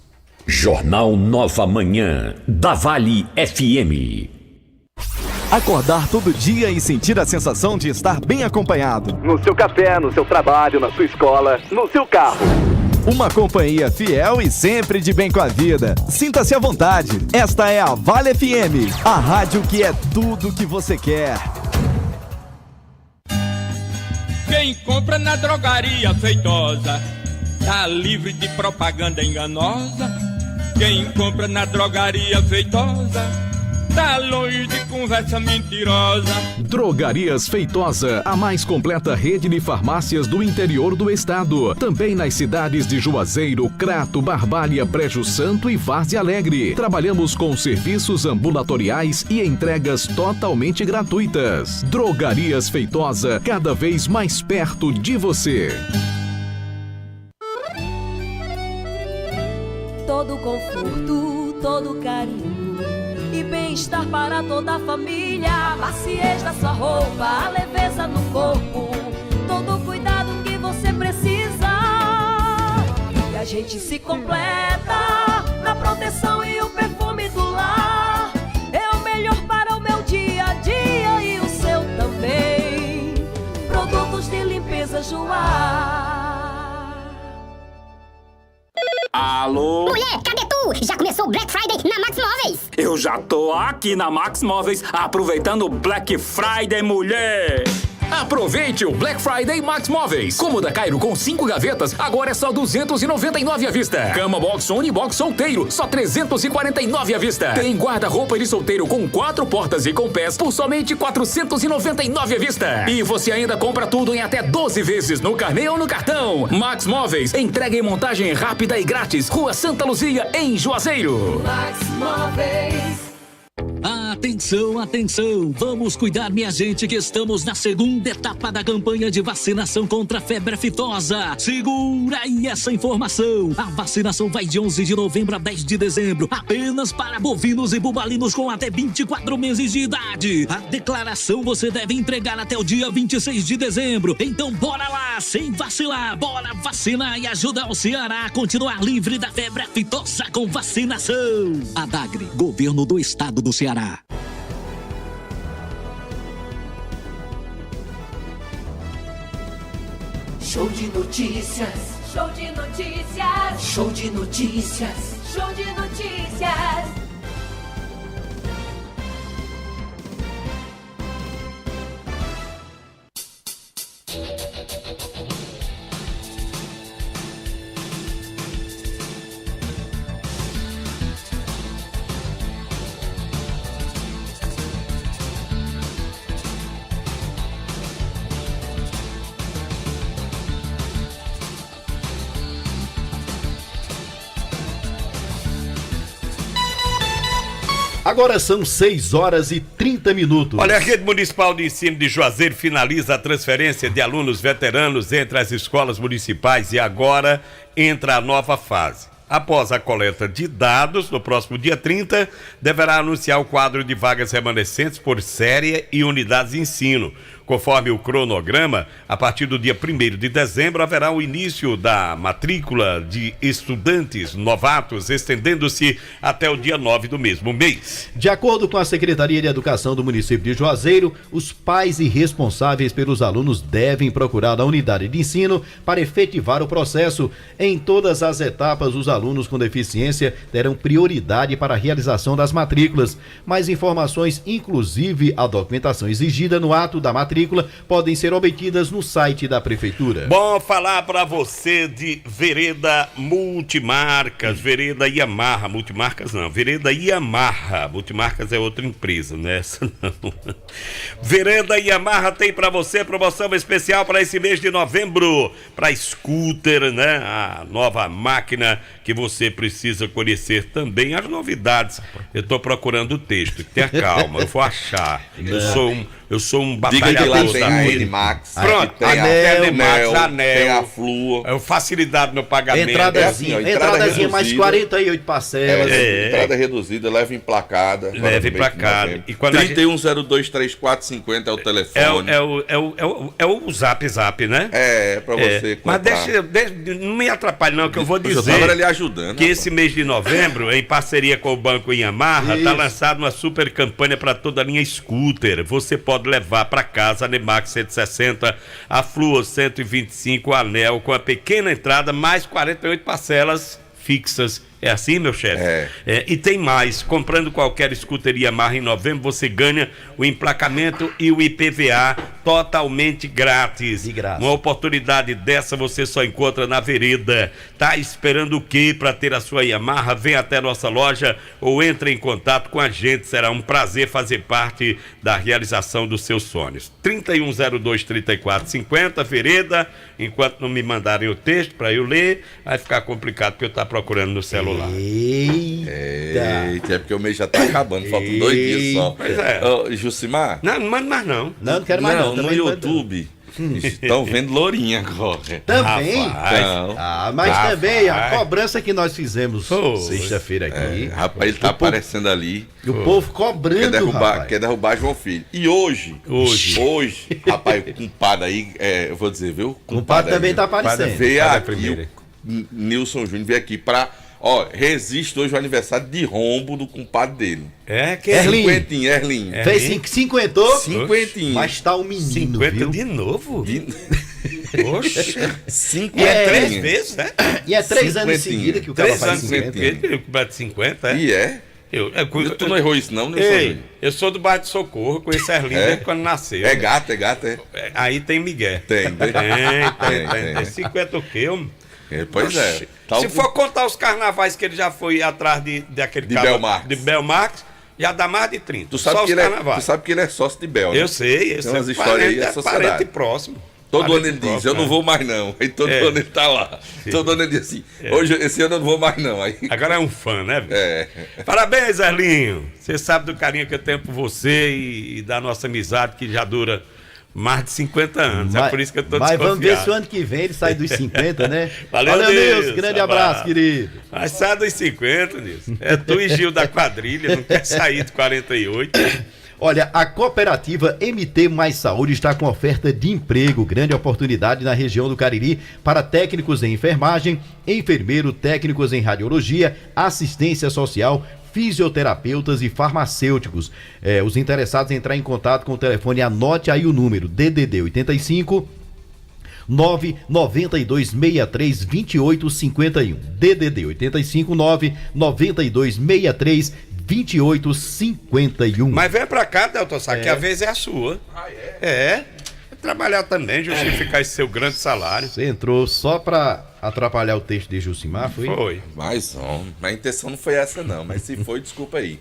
Jornal Nova Manhã, da Vale FM. Acordar todo dia e sentir a sensação de estar bem acompanhado. No seu café, no seu trabalho, na sua escola, no seu carro. Uma companhia fiel e sempre de bem com a vida. Sinta-se à vontade. Esta é a Vale FM, a rádio que é tudo que você quer. Quem compra na drogaria feitosa tá livre de propaganda enganosa. Quem compra na drogaria feitosa tá longe de conversa mentirosa. Drogarias Feitosa, a mais completa rede de farmácias do interior do estado. Também nas cidades de Juazeiro, Crato, Barbalha, Brejo Santo e Várzea Alegre. Trabalhamos com serviços ambulatoriais e entregas totalmente gratuitas. Drogarias Feitosa, cada vez mais perto de você. Todo conforto, todo carinho e bem-estar para toda a família. A maciez da sua roupa, a leveza no corpo, todo o cuidado que você precisa. E a gente se completa na proteção e o perfume do lar. É o melhor para o meu dia a dia e o seu também. Produtos de limpeza Joá. Alô? Mulher, cadê tu? Já começou o Black Friday na Max Móveis. Eu já tô aqui na Max Móveis aproveitando o Black Friday, mulher. Aproveite o Black Friday Max Móveis. Cômoda Cairo com 5 gavetas, agora é só R$299 à vista. Cama Box Unibox solteiro, só R$349 à vista. Tem guarda-roupa de solteiro com 4 portas e com pés por somente R$499 à vista. E você ainda compra tudo em até 12 vezes no carnê ou no cartão. Max Móveis, entrega e montagem rápida e grátis. Rua Santa Luzia, em Juazeiro. Max Móveis. Atenção, atenção! Vamos cuidar, minha gente, que estamos na segunda etapa da campanha de vacinação contra a febre aftosa. Segura aí essa informação! A vacinação vai de 11 de novembro a 10 de dezembro, apenas para bovinos e bubalinos com até 24 meses de idade. A declaração você deve entregar até o dia 26 de dezembro. Então bora lá, sem vacilar! Bora vacinar e ajudar o Ceará a continuar livre da febre aftosa com vacinação. Adagre, Governo do Estado do Ceará. Show de notícias. Show de notícias. Show de notícias. Show de notícias. Agora são 6h30. Olha, a Rede Municipal de Ensino de Juazeiro finaliza a transferência de alunos veteranos entre as escolas municipais e agora entra a nova fase. Após a coleta de dados, no próximo dia 30, deverá anunciar o quadro de vagas remanescentes por série e unidades de ensino, Conforme o cronograma, a partir do dia 1º de dezembro haverá o início da matrícula de estudantes novatos, estendendo-se até o dia 9 do mesmo mês. De acordo com a Secretaria de Educação do município de Juazeiro, os pais e responsáveis pelos alunos devem procurar a unidade de ensino para efetivar o processo. Em todas as etapas, os alunos com deficiência terão prioridade para a realização das matrículas. Mais informações, inclusive a documentação exigida no ato da matrícula, podem ser obtidas no site da Prefeitura. Bom falar para você de Vereda Multimarcas, Vereda Yamaha, Multimarcas não, Vereda Yamaha, Multimarcas é outra empresa, né? Essa não. Vereda Yamaha tem para você promoção especial para esse mês de novembro, para scooter, né? A nova máquina que você precisa conhecer também, as novidades. Eu tô procurando o texto, tenha calma, eu vou achar. Eu sou um batalhador. Diga que lá tem a N-Max. Pronto, tem a Anel, tem a Flua. Facilidade no pagamento. Entradazinha mais 48 parcelas. Entrada reduzida, leve emplacada. Leve emplacada. 31023450 é o telefone. É o Zap, né? Pra você comprar. Mas não me atrapalhe não, que eu vou dizer lhe ajudando, que esse mês de novembro, em parceria com o Banco Yamaha, está lançado uma super campanha para toda a linha scooter. Você pode levar para casa a Nemax 160, a Flua 125, a Anel com a pequena entrada, mais 48 parcelas fixas. É assim, meu chefe? E tem mais, comprando qualquer scooter Yamaha em novembro, você ganha o emplacamento e o IPVA totalmente grátis. De graça. Uma oportunidade dessa você só encontra na Vereda. Tá esperando o quê para ter a sua Yamaha? Vem até nossa loja ou entre em contato com a gente. Será um prazer fazer parte da realização dos seus sonhos. 3102-3450, Vereda. Enquanto não me mandarem o texto para eu ler, vai ficar complicado porque eu estou procurando no celular. Eita, é porque o mês já tá acabando, faltam 2 dias só. Pois é. Jucimar? Não manda mais não. Não quero mais não. No YouTube estão vendo lourinha agora. Também? Mas também a Rapaz. cobrança que nós fizemos sexta-feira aqui. Rapaz, ele tá aparecendo ali. E o povo cobrando, quer derrubar João Filho. E hoje, rapaz, o compadre aí, eu vou dizer, viu? O compadre também tá aparecendo. Veio aqui, o Nilson Júnior veio aqui pra... resiste hoje o aniversário de rombo do compadre dele. Que é Erlinho. Fez 50? 50. Mas tá um menino, 50 viu? de novo? Poxa. 50. E é 3 vezes, né? E é 3 anos seguidos que o cara faz 50. Ele bate 50, E é? Tu não errou isso não, Nilson? Ei, eu sou do bairro de Socorro, conheço Erlinho desde quando nasceu. É gato, é? Aí tem Miguel. Tem. 50 o quê, homem? Pois é. Se for contar os carnavais que ele já foi atrás daquele cara de Belmarx, já dá mais de 30. Tu sabe que ele é sócio de Bel, né? Eu sei. Tem umas histórias aí, é sociedade. Parente próximo. Todo ano ele diz, eu não vou mais não. Aí todo ano ele tá lá. Todo ano ele diz assim, esse ano eu não vou mais não. Aí... Agora é um fã, né? Parabéns, Erlinho. Você sabe do carinho que eu tenho por você e da nossa amizade que já dura mais de 50 anos. É por isso que eu tô desconfiado. Mas vamos ver se o ano que vem ele sai dos 50, né? Valeu, Nilson. Grande abraço, querido. Mas sai dos 50, Nilson. É tu e Gil da quadrilha, não quer sair de 48. Olha, a cooperativa MT Mais Saúde está com oferta de emprego, grande oportunidade na região do Cariri para técnicos em enfermagem, enfermeiro, técnicos em radiologia, assistência social, fisioterapeutas e farmacêuticos. Os interessados em entrar em contato com o telefone, anote aí o número DDD 85 992632851. DDD 85 992632851. Mas vem pra cá, Delton Sá, que a vez é a sua. Trabalhar também, justificar esse seu grande salário. Você entrou só pra atrapalhar o texto de Jucimar, foi? Foi. Mas a intenção não foi essa não, mas se foi, desculpa aí.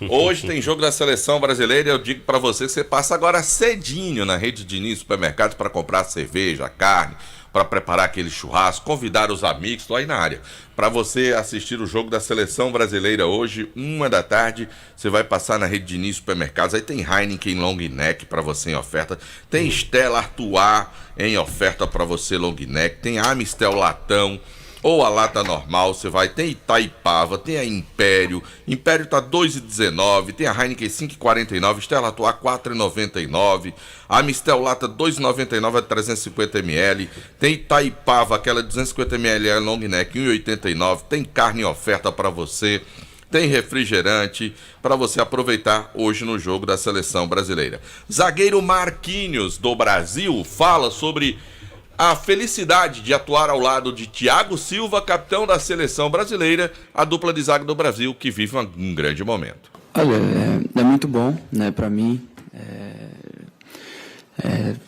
Hoje tem jogo da Seleção Brasileira e eu digo pra você que você passa agora cedinho na Rede Diniz Supermercados para comprar cerveja, carne, para preparar aquele churrasco, convidar os amigos, estou aí na área. Para você assistir o jogo da Seleção Brasileira hoje, 13h, você vai passar na Rede Diniz Supermercados, aí tem Heineken Long Neck para você em oferta, tem Stella Artois em oferta para você Long Neck, tem Amistel Latão, ou a lata normal, você vai, tem Itaipava, tem a Império tá 2,19, tem a Heineken 5,49, Stella Artois 4,99, a Mistel Lata 2,99 a 350ml, tem Itaipava, aquela 250ml é long neck 1,89, tem carne em oferta para você, tem refrigerante para você aproveitar hoje no jogo da seleção brasileira. Zagueiro Marquinhos do Brasil fala sobre a felicidade de atuar ao lado de Thiago Silva, capitão da seleção brasileira, a dupla de zaga do Brasil que vive um grande momento. Olha, é muito bom, né, para mim,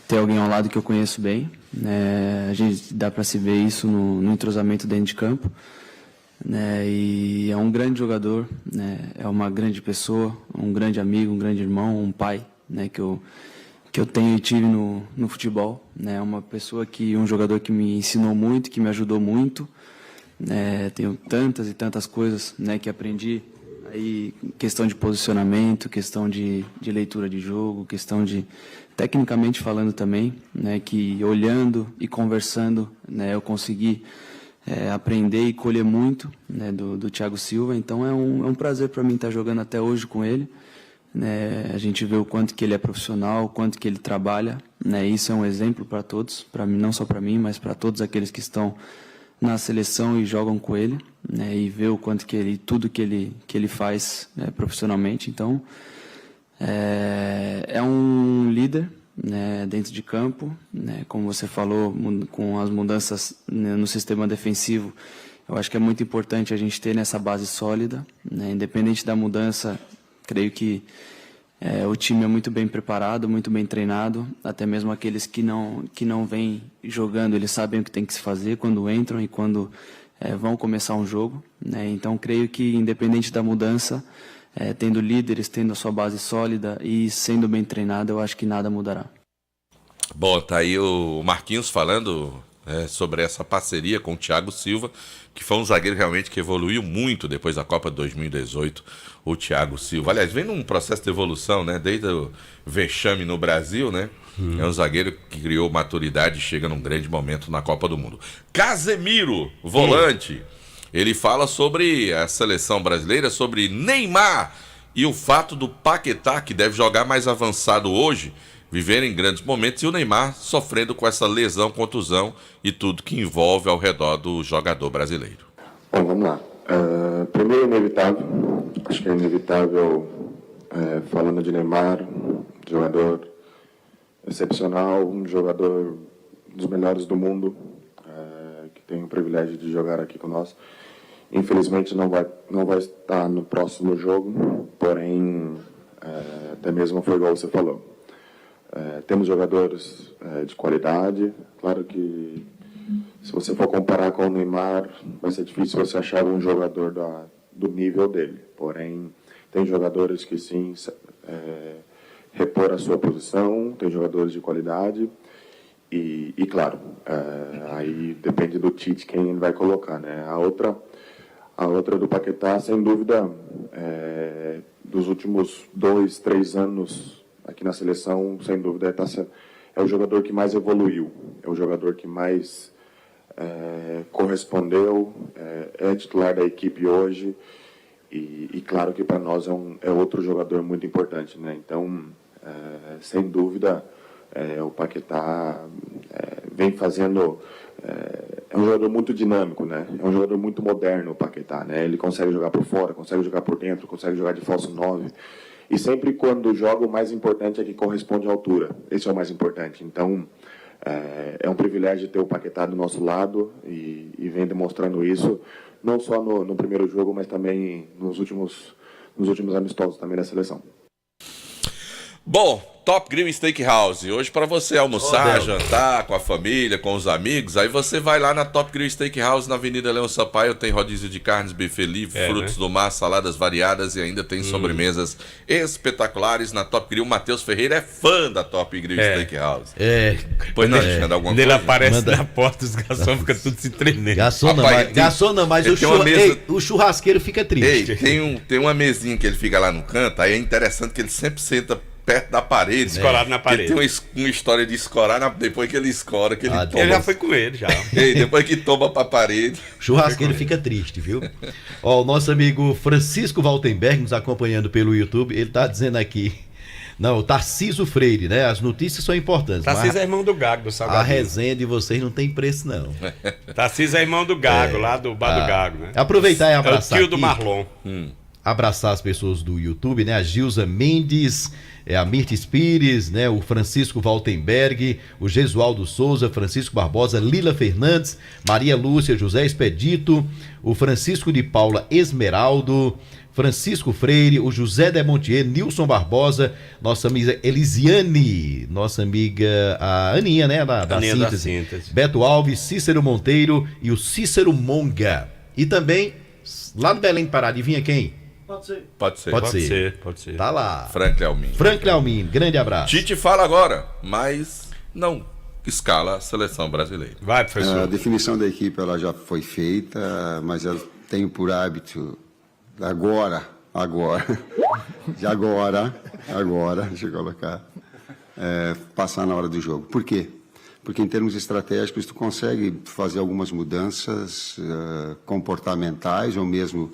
ter alguém ao lado que eu conheço bem, né, a gente dá para se ver isso no entrosamento dentro de campo. Né, e é um grande jogador, né, é uma grande pessoa, um grande amigo, um grande irmão, um pai, né, que eu tenho e tive no futebol, né, um jogador que me ensinou muito, que me ajudou muito, né, tenho tantas e tantas coisas, né, que aprendi aí, questão de posicionamento, questão de leitura de jogo, questão de tecnicamente falando também, né, que olhando e conversando, né, eu consegui aprender e colher muito, né, do Thiago Silva. Então é um prazer para mim estar jogando até hoje com ele, né, a gente vê o quanto que ele é profissional, o quanto que ele trabalha, né, isso é um exemplo para todos, para mim, não só para mim, mas para todos aqueles que estão na seleção e jogam com ele, né, e ver o quanto que tudo que ele faz, né, profissionalmente. Então é um líder, né, dentro de campo, né, como você falou, com as mudanças, né, no sistema defensivo, eu acho que é muito importante a gente ter nessa base sólida, né, independente da mudança, creio que o time é muito bem preparado, muito bem treinado, até mesmo aqueles que não vêm jogando, eles sabem o que tem que se fazer quando entram e quando vão começar um jogo, né, então creio que independente da mudança, tendo líderes, tendo a sua base sólida e sendo bem treinado, eu acho que nada mudará. Bom, tá aí o Marquinhos falando sobre essa parceria com o Thiago Silva, que foi um zagueiro realmente que evoluiu muito depois da Copa de 2018, o Thiago Silva. Aliás, vem num processo de evolução, né? Desde o vexame no Brasil, né? É um zagueiro que criou maturidade e chega num grande momento na Copa do Mundo. Casemiro, volante. Ele fala sobre a seleção brasileira, sobre Neymar e o fato do Paquetá, que deve jogar mais avançado hoje, viverem grandes momentos, e o Neymar sofrendo com essa lesão, contusão e tudo que envolve ao redor do jogador brasileiro. Bom, vamos lá. Primeiro, inevitável. Acho que é inevitável, falando de Neymar, jogador excepcional, um jogador dos melhores do mundo, que tem o privilégio de jogar aqui conosco. Infelizmente não vai estar no próximo jogo, porém, até mesmo foi igual você falou. Temos jogadores de qualidade. Claro que se você for comparar com o Neymar, vai ser difícil você achar um jogador do nível dele. Porém, tem jogadores que sim, repor a sua posição, tem jogadores de qualidade. E claro, aí depende do Tite quem ele vai colocar, né? A outra do Paquetá, sem dúvida, dos últimos 2-3 anos aqui na seleção, sem dúvida, é o jogador que mais evoluiu, é o jogador que mais correspondeu, é titular da equipe hoje, e claro que para nós é outro jogador muito importante, né? Então, sem dúvida, o Paquetá vem fazendo... É um jogador muito dinâmico, né? É um jogador muito moderno, o Paquetá, né? Ele consegue jogar por fora, consegue jogar por dentro, consegue jogar de falso 9. E sempre quando joga, o mais importante é que corresponde à altura. Esse é o mais importante. Então, é um privilégio ter o Paquetá do nosso lado e vem demonstrando isso, não só no primeiro jogo, mas também nos últimos amistosos também da seleção. Bom, Top Grill Steakhouse. Hoje para você almoçar, jantar com a família, com os amigos, aí você vai lá na Top Grill Steakhouse na Avenida Leão Sampaio, tem rodízio de carnes, buffet livre, frutos do mar, saladas variadas e ainda tem sobremesas espetaculares na Top Grill. Matheus Ferreira é fã da Top Grill Steakhouse. Pois não, Alexandre, alguma coisa? Ele aparece na porta, os garçons ficam tudo se tremendo. Garçom não, mas o churrasqueiro fica triste. Tem uma mesinha que ele fica lá no canto, aí é interessante que ele sempre senta perto da parede. Escorado na parede. Ele tem uma história de escorar depois que ele escora, que ele toma. Eu já fui com ele, já. E depois que toma pra parede. Churrasqueiro fica triste, viu? Ó, o nosso amigo Francisco Valtenberg nos acompanhando pelo YouTube, ele tá dizendo aqui. Não, o Tarcísio Freire, né? As notícias são importantes. Tarcísio é irmão do Gago, do Salgadinho. A resenha de vocês não tem preço, não. Tarcísio é irmão do Gago, lá do Bar do Gago, né? Aproveitar e abraçar. É o tio do Marlon. Abraçar as pessoas do YouTube, né? A Gilza Mendes, a Mirtes Pires, né? O Francisco Valtenberg, o Gesualdo Souza, Francisco Barbosa, Lila Fernandes, Maria Lúcia, José Expedito, o Francisco de Paula Esmeraldo, Francisco Freire, o José de Montier, Nilson Barbosa, nossa amiga Elisiane, nossa amiga a Aninha, né? Da Síntese. Beto Alves, Cícero Monteiro e o Cícero Monga. E também, lá do Belém Pará, adivinha quem? Pode ser. Tá lá. Franklin Almin. Franklin Almin, grande abraço. Tite fala agora, mas não escala a seleção brasileira. Vai, professor. A definição da equipe ela já foi feita, mas eu tenho por hábito agora, deixa eu colocar, passar na hora do jogo. Por quê? Porque em termos estratégicos tu consegue fazer algumas mudanças comportamentais ou mesmo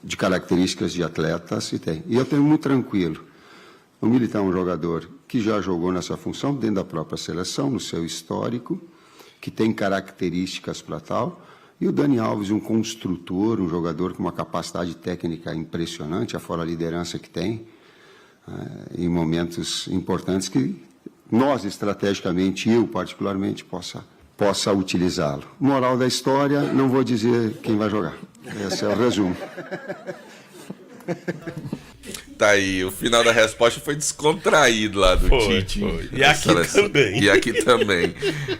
de características de atletas, e eu tenho muito tranquilo. O Militão é um jogador que já jogou nessa função dentro da própria seleção, no seu histórico, que tem características para tal. E o Dani Alves, um construtor, um jogador com uma capacidade técnica impressionante, afora a liderança que tem, em momentos importantes que nós, estrategicamente, eu particularmente, possa utilizá-lo. Moral da história, não vou dizer quem vai jogar. Esse é o resumo. Tá aí, o final da resposta foi descontraído lá do Tite. E aqui também.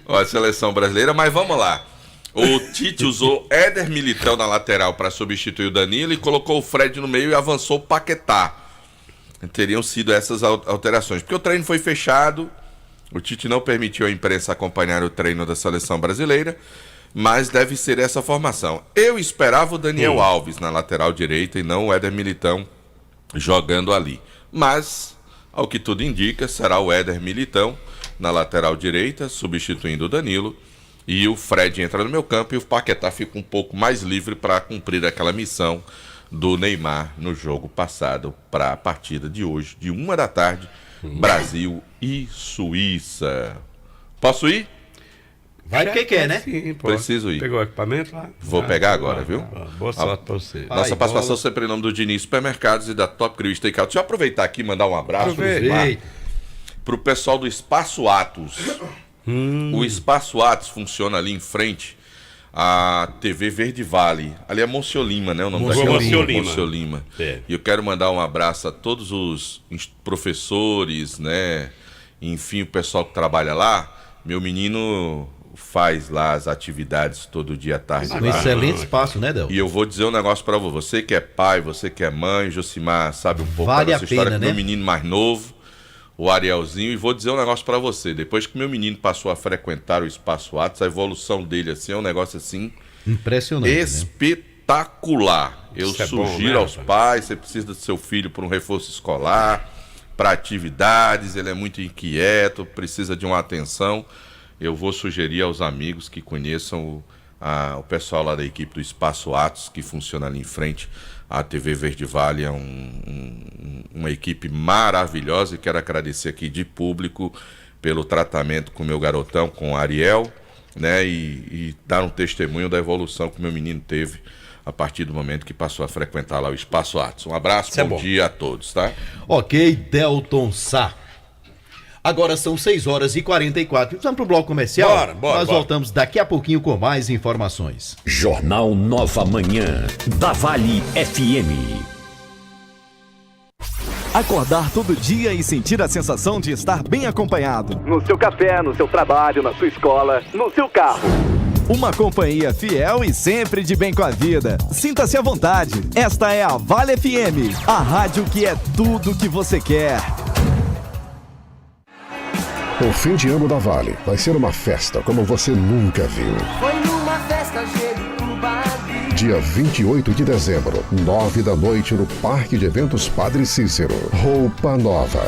Ó, a seleção brasileira, mas vamos lá. O Tite usou Éder Militão na lateral para substituir o Danilo e colocou o Fred no meio e avançou o Paquetá. Teriam sido essas alterações. Porque o treino foi fechado, o Tite não permitiu à imprensa acompanhar o treino da seleção brasileira, mas deve ser essa formação. Eu esperava o Daniel Alves na lateral direita e não o Éder Militão jogando ali. Mas, ao que tudo indica, será o Éder Militão na lateral direita, substituindo o Danilo. E o Fred entra no meu campo e o Paquetá fica um pouco mais livre para cumprir aquela missão do Neymar no jogo passado para a partida de hoje, de 1h da tarde, Brasil e Suíça. Posso ir? Vai porque quer, né? Sim, preciso ir. Pegou o equipamento lá? Vou pegar agora, viu? Boa sorte pra você. Nossa participação sempre em nome do Diniz Supermercados e da Top Grill Steakhouse. Deixa eu aproveitar aqui e mandar um abraço pro pessoal do Espaço Atos. O Espaço Atos funciona ali em frente à TV Verde Vale. Ali é Monsiolima, né? O nome Monsiolima. E eu quero mandar um abraço a todos os professores, né? Enfim, o pessoal que trabalha lá. Meu menino faz lá as atividades todo dia à tarde. Um excelente espaço, né, Del? E eu vou dizer um negócio pra você que é pai, você que é mãe, Josimar sabe um pouco dessa história, né? Meu menino mais novo, o Arielzinho, e vou dizer um negócio pra você. Depois que meu menino passou a frequentar o Espaço Atos, a evolução dele assim é um negócio assim impressionante, espetacular. Né? Eu sugiro aos pais, você precisa do seu filho para um reforço escolar, para atividades, ele é muito inquieto, precisa de uma atenção. Eu vou sugerir aos amigos que conheçam o pessoal lá da equipe do Espaço Atos, que funciona ali em frente à TV Verde Vale. É uma equipe maravilhosa e quero agradecer aqui de público pelo tratamento com o meu garotão, com o Ariel, né? E dar um testemunho da evolução que o meu menino teve a partir do momento que passou a frequentar lá o Espaço Atos. Um abraço, bom dia a todos, tá? Ok, Delton Sá. Agora são 6h44. Vamos pro bloco comercial? Nós voltamos daqui a pouquinho com mais informações. Jornal Nova Manhã, da Vale FM. Acordar todo dia e sentir a sensação de estar bem acompanhado. No seu café, no seu trabalho, na sua escola, no seu carro. Uma companhia fiel e sempre de bem com a vida. Sinta-se à vontade. Esta é a Vale FM, a rádio que é tudo que você quer. O fim de ano da Vale vai ser uma festa como você nunca viu. Foi numa festa dia 28 de dezembro, 9 da noite no Parque de Eventos Padre Cícero. Roupa nova.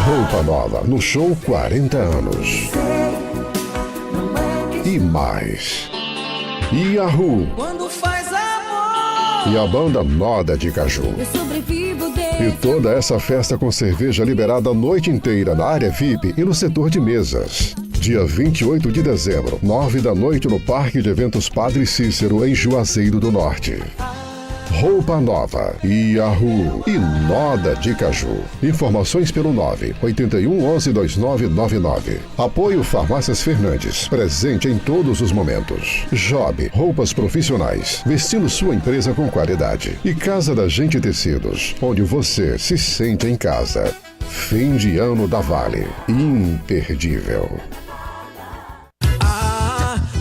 Roupa nova no show 40 anos. E mais. Yahoo! Quando faz amor, E a banda Noda de Caju. eu sobrevivo dentro. E toda essa festa com cerveja liberada a noite inteira na área VIP e no setor de mesas. Dia 28 de dezembro, 9 da noite no Parque de Eventos Padre Cícero, em Juazeiro do Norte. Roupa nova, Yahoo e Noda de Caju. Informações pelo 981 11 2999. Apoio Farmácias Fernandes, presente em todos os momentos. Job, roupas profissionais, vestindo sua empresa com qualidade. E Casa da Gente Tecidos, onde você se sente em casa. Fim de ano da Vale, imperdível.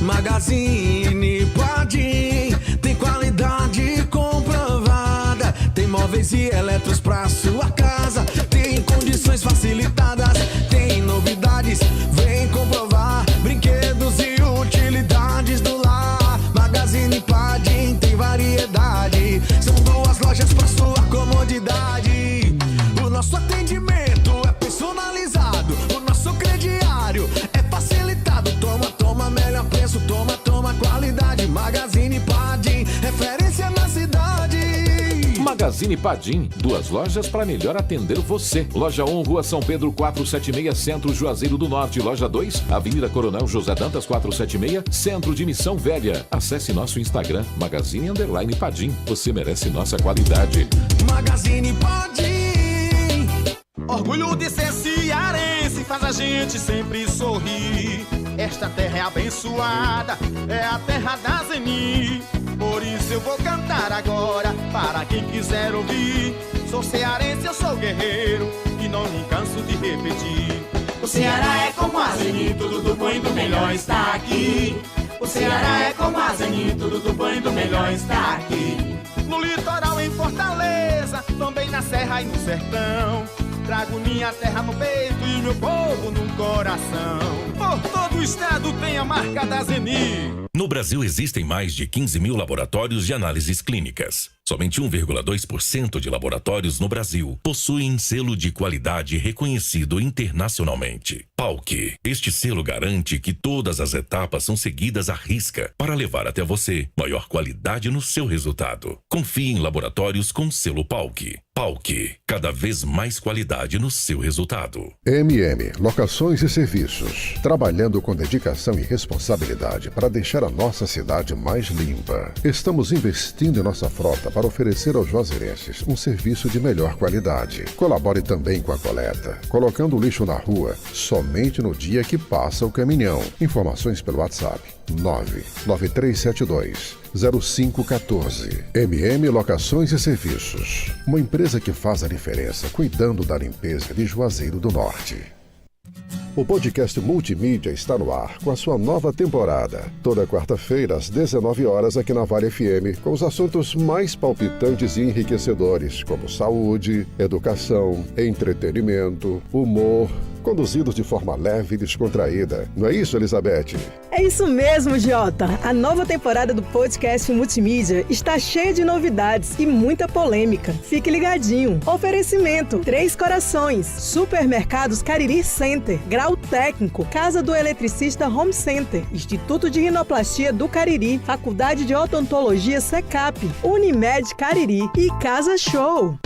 Magazine Padim tem qualidade comprovada. Tem móveis e eletros pra sua casa. Tem condições facilitadas. Tem novidades, vem comprovar. Brinquedos e utilidades do lar. Magazine Padim tem variedade. São 2 lojas pra sua comodidade. O nosso atendimento é personalizado. O nosso crediário é facilitado. Toma, melhor preço, toma, qualidade. Magazine Padim, referência na cidade. Magazine Padim, 2 lojas para melhor atender você. Loja 1, Rua São Pedro 476, Centro Juazeiro do Norte. Loja 2, Avenida Coronel José Dantas 476, Centro de Missão Velha. Acesse nosso Instagram, Magazine_Padim. Você merece nossa qualidade. Magazine Padim. Orgulho de ser cearense faz a gente sempre sorrir. Esta terra é abençoada, é a terra da Zeni. Por isso eu vou cantar agora, para quem quiser ouvir. Sou cearense, eu sou guerreiro, e não me canso de repetir. O Ceará é como a Zeni, tudo do bom e do melhor está aqui. O Ceará é como a Zeni, tudo do bom e do melhor está aqui. No litoral, em Fortaleza, também na serra e no sertão. Trago minha terra no peito e meu povo no coração. Por todo o estado tem a marca da Zeni. No Brasil existem mais de 15 mil laboratórios de análises clínicas. Somente 1,2% de laboratórios no Brasil possuem selo de qualidade reconhecido internacionalmente. PALC. Este selo garante que todas as etapas são seguidas à risca para levar até você maior qualidade no seu resultado. Confie em laboratórios com selo PALC. PALC. Cada vez mais qualidade no seu resultado. MM, Locações e Serviços. Trabalhando com dedicação e responsabilidade para deixar a nossa cidade mais limpa. Estamos investindo em nossa frota para oferecer aos juazeirenses um serviço de melhor qualidade. Colabore também com a coleta, colocando o lixo na rua somente no dia que passa o caminhão. Informações pelo WhatsApp 993720514. MM Locações e Serviços. Uma empresa que faz a diferença cuidando da limpeza de Juazeiro do Norte. O podcast Multimídia está no ar com a sua nova temporada. Toda quarta-feira, às 19 horas, aqui na Vale FM, com os assuntos mais palpitantes e enriquecedores, como saúde, educação, entretenimento, humor, conduzidos de forma leve e descontraída. Não é isso, Elizabeth? É isso mesmo, Jota. A nova temporada do podcast Multimídia está cheia de novidades e muita polêmica. Fique ligadinho. Oferecimento: Três Corações, Supermercados Cariri Center, Grau Técnico, Casa do Eletricista Home Center, Instituto de Rinoplastia do Cariri, Faculdade de Odontologia SECAP, Unimed Cariri e Casa Show.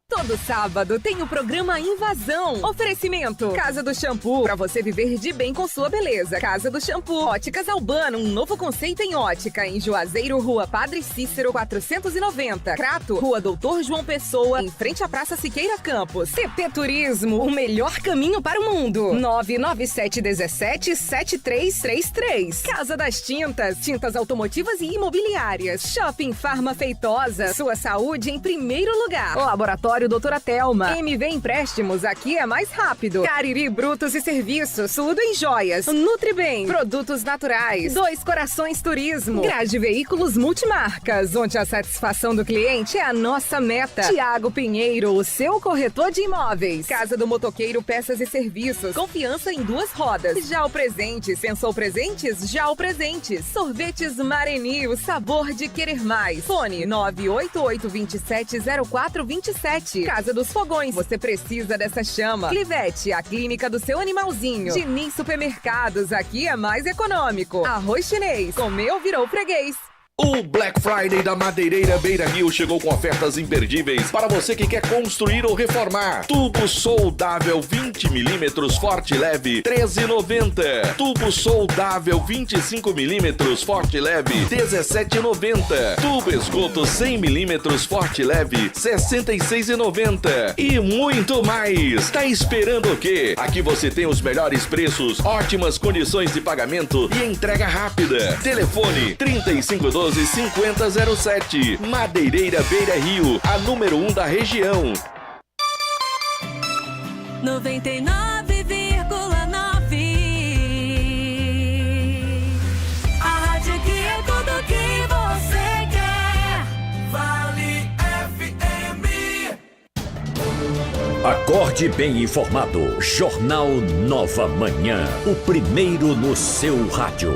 Todo sábado tem o programa Invasão. Oferecimento: Casa do Shampoo, pra você viver de bem com sua beleza. Casa do Shampoo. Óticas Albano, um novo conceito em ótica. Em Juazeiro, Rua Padre Cícero, 490. Crato, Rua Doutor João Pessoa, em frente à Praça Siqueira Campos. TP Turismo, o melhor caminho para o mundo. 997177333. Casa das Tintas, tintas automotivas e imobiliárias. Shopping Farma Feitosa, sua saúde em primeiro lugar. Laboratório Laboratório Doutora Thelma. MV Empréstimos, aqui é mais rápido. Cariri Brutos e Serviços, tudo em joias. Nutribem, produtos naturais. Dois Corações Turismo. Grade Veículos Multimarcas, onde a satisfação do cliente é a nossa meta. Tiago Pinheiro, o seu corretor de imóveis. Casa do Motoqueiro Peças e Serviços. Confiança em duas rodas. Já o Presentes. Pensou presentes? Já o Presentes. Sorvetes Mareni, o sabor de querer mais. Fone 988270427. Casa dos Fogões. Você precisa dessa chama. Clivete, a clínica do seu animalzinho. Diniz Supermercados, aqui é mais econômico. Arroz chinês, comeu virou freguês. O Black Friday da Madeireira Beira Rio chegou com ofertas imperdíveis para você que quer construir ou reformar. Tubo soldável 20mm forte leve, R$13,90. Tubo soldável 25mm forte leve, R$17,90. Tubo esgoto 100mm forte leve, R$66,90. E muito mais. Tá esperando o quê? Aqui você tem os melhores preços, ótimas condições de pagamento e entrega rápida. Telefone 3512-5007. Madeireira Beira Rio, a número 1 da região. 99,9. A rádio que é tudo que você quer. Vale FM. Acorde bem informado. Jornal Nova Manhã. O primeiro no seu rádio.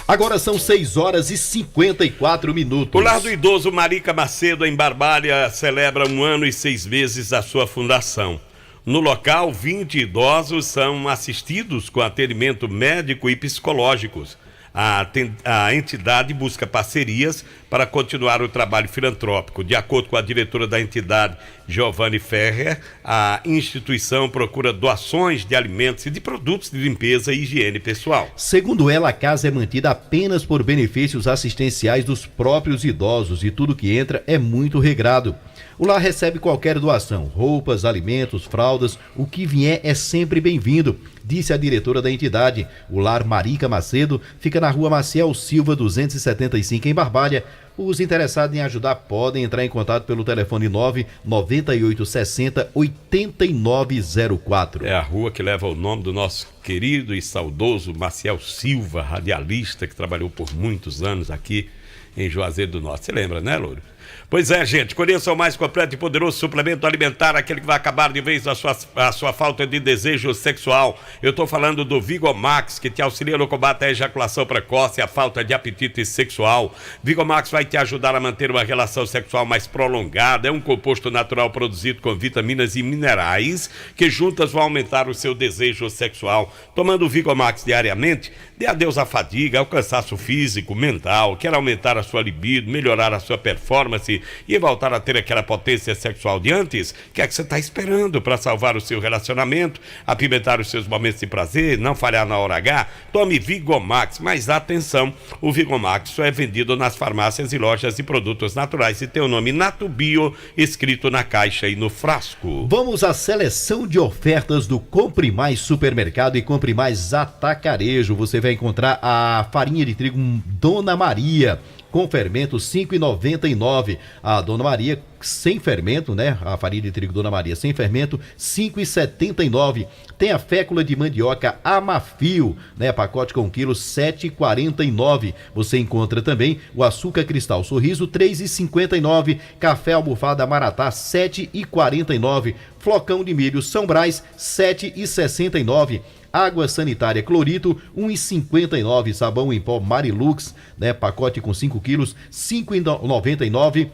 Agora são 6h54. O Lar do Idoso Marica Macedo, em Barbalha, celebra 1 ano e 6 meses da sua fundação. No local, 20 idosos são assistidos com atendimento médico e psicológicos. A entidade busca parcerias para continuar o trabalho filantrópico. De acordo com a diretora da entidade, Giovanni Ferrer, a instituição procura doações de alimentos e de produtos de limpeza e higiene pessoal. Segundo ela, a casa é mantida apenas por benefícios assistenciais dos próprios idosos e tudo que entra é muito regrado. O lar recebe qualquer doação, roupas, alimentos, fraldas, o que vier é sempre bem-vindo, disse a diretora da entidade. O Lar Marica Macedo fica na rua Maciel Silva 275 em Barbalha. Os interessados em ajudar podem entrar em contato pelo telefone 99860-8904. É a rua que leva o nome do nosso querido e saudoso Maciel Silva, radialista que trabalhou por muitos anos aqui em Juazeiro do Norte. Você lembra, né, Louro? Pois é, gente, conheça o mais completo e poderoso suplemento alimentar, aquele que vai acabar de vez a sua falta de desejo sexual. Eu estou falando do Vigomax, que te auxilia no combate à ejaculação precoce e à falta de apetite sexual. Vigomax vai te ajudar a manter uma relação sexual mais prolongada. É um composto natural produzido com vitaminas e minerais que juntas vão aumentar o seu desejo sexual. Tomando o Vigomax diariamente, dê adeus à fadiga, ao cansaço físico, mental, quer aumentar a sua libido, melhorar a sua performance e voltar a ter aquela potência sexual de antes. O que é que você está esperando para salvar o seu relacionamento, apimentar os seus momentos de prazer, não falhar na hora H? Tome Vigomax, mas atenção, o Vigomax só é vendido nas farmácias e lojas de produtos naturais e tem o nome Natubio escrito na caixa e no frasco. Vamos à seleção de ofertas do Compre Mais Supermercado e Compre Mais Atacarejo. Você vai encontrar a farinha de trigo Dona Maria com fermento R$ 5,99. A Dona Maria sem fermento, né? A farinha de trigo Dona Maria sem fermento, R$ 5,79. Tem a fécula de mandioca Amafio, né? Pacote com quilo, R$ 7,49. Você encontra também o açúcar cristal Sorriso, R$ 3,59. Café almofada Maratá, R$ 7,49. Flocão de milho São Brás, R$ 7,69. Água sanitária Clorito, R$ 1,59. Sabão em pó Marilux, né? Pacote com 5 quilos, R$ 5,99.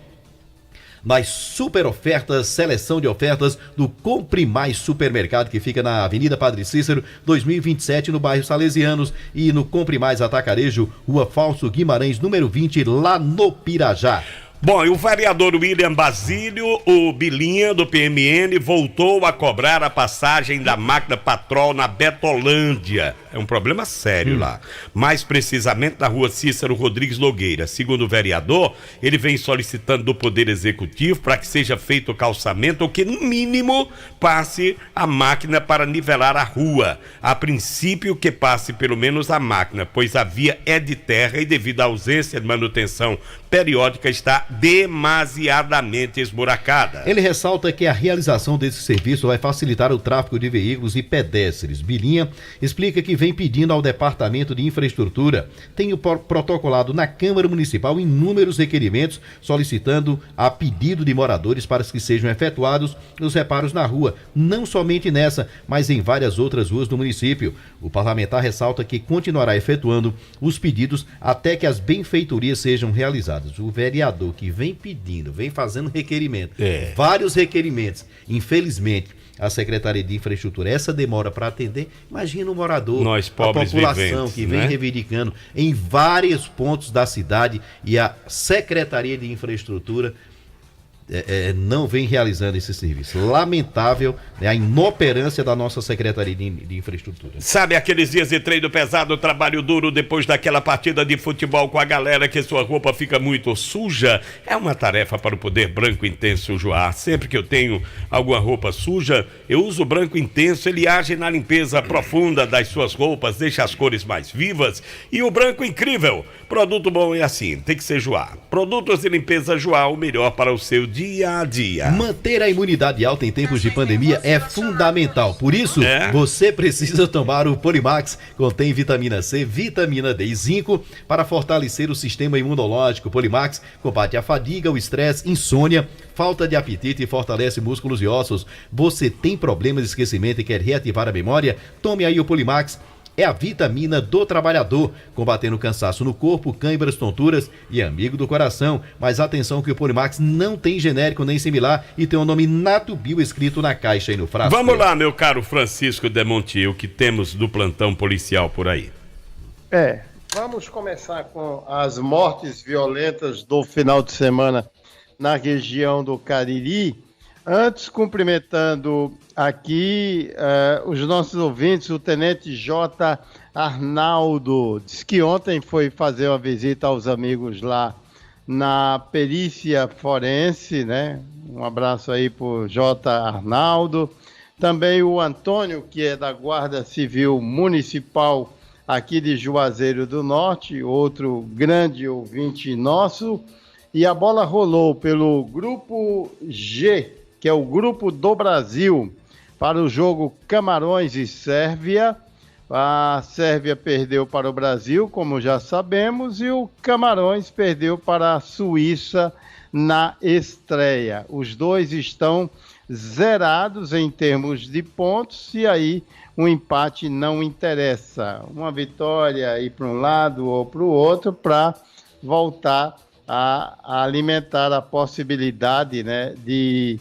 Nas super ofertas, seleção de ofertas do Compre Mais Supermercado, que fica na Avenida Padre Cícero, 2027, no bairro Salesianos, e no Compre Mais Atacarejo, Rua Falso Guimarães, número 20, lá no Pirajá. Bom, e o vereador William Basílio, o Bilinha do PMN, voltou a cobrar a passagem da máquina Patrol na Betolândia. É um problema sério lá. Mais precisamente na rua Cícero Rodrigues Nogueira. Segundo o vereador, ele vem solicitando do Poder Executivo para que seja feito o calçamento ou que, no mínimo, passe a máquina para nivelar a rua. A princípio, que passe pelo menos a máquina, pois a via é de terra e devido à ausência de manutenção periódica está demasiadamente esburacada. Ele ressalta que a realização desse serviço vai facilitar o tráfego de veículos e pedestres. Bilinha explica que vem pedindo ao Departamento de Infraestrutura, tem protocolado na Câmara Municipal inúmeros requerimentos solicitando a pedido de moradores para que sejam efetuados os reparos na rua, não somente nessa, mas em várias outras ruas do município. O parlamentar ressalta que continuará efetuando os pedidos até que as benfeitorias sejam realizadas. O vereador que vem pedindo, vem fazendo requerimento, vários requerimentos, infelizmente, a Secretaria de Infraestrutura, essa demora para atender. Imagina o morador, nós pobres a população viventes, que vem né? reivindicando em vários pontos da cidade e a Secretaria de Infraestrutura não vem realizando esse serviço. Lamentável, né, a inoperância da nossa Secretaria de Infraestrutura. Sabe aqueles dias de treino pesado, trabalho duro depois daquela partida de futebol com a galera que sua roupa fica muito suja? É uma tarefa para o Poder Branco Intenso Joá. Sempre que eu tenho alguma roupa suja, eu uso o Branco Intenso, ele age na limpeza profunda das suas roupas, deixa as cores mais vivas. E o Branco Incrível, produto bom é assim, tem que ser Joá. Produtos de limpeza Joá, o melhor para o seu dia a dia. Manter a imunidade alta em tempos de pandemia é fundamental. Por isso, você precisa tomar o Polimax. Contém vitamina C, vitamina D e zinco para fortalecer o sistema imunológico. Polimax combate a fadiga, o estresse, insônia, falta de apetite e fortalece músculos e ossos. Você tem problemas de esquecimento e quer reativar a memória? Tome aí o Polimax. É a vitamina do trabalhador, combatendo cansaço no corpo, câimbras, tonturas e amigo do coração. Mas atenção que o Polimax não tem genérico nem similar e tem o nome Natubio escrito na caixa e no frasco. Vamos lá, meu caro Francisco Demonti, o que temos do plantão policial por aí? Vamos começar com as mortes violentas do final de semana na região do Cariri. Antes, cumprimentando aqui os nossos ouvintes, o Tenente J. Arnaldo, diz que ontem foi fazer uma visita aos amigos lá na perícia forense, né? Um abraço aí pro J. Arnaldo. Também o Antônio, que é da Guarda Civil Municipal aqui de Juazeiro do Norte, outro grande ouvinte nosso. E a bola rolou pelo Grupo G, que é o Grupo do Brasil, para o jogo Camarões e Sérvia. A Sérvia perdeu para o Brasil, como já sabemos, e o Camarões perdeu para a Suíça na estreia. Os dois estão zerados em termos de pontos, e aí um empate não interessa. Uma vitória ir para um lado ou para o outro para voltar a alimentar a possibilidade, né, de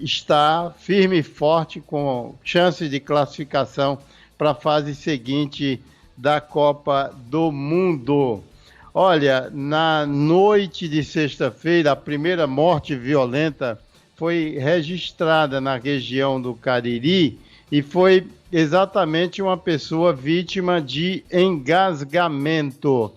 estar firme e forte com chances de classificação para a fase seguinte da Copa do Mundo. Olha, na noite de sexta-feira, a primeira morte violenta foi registrada na região do Cariri e foi exatamente uma pessoa vítima de engasgamento.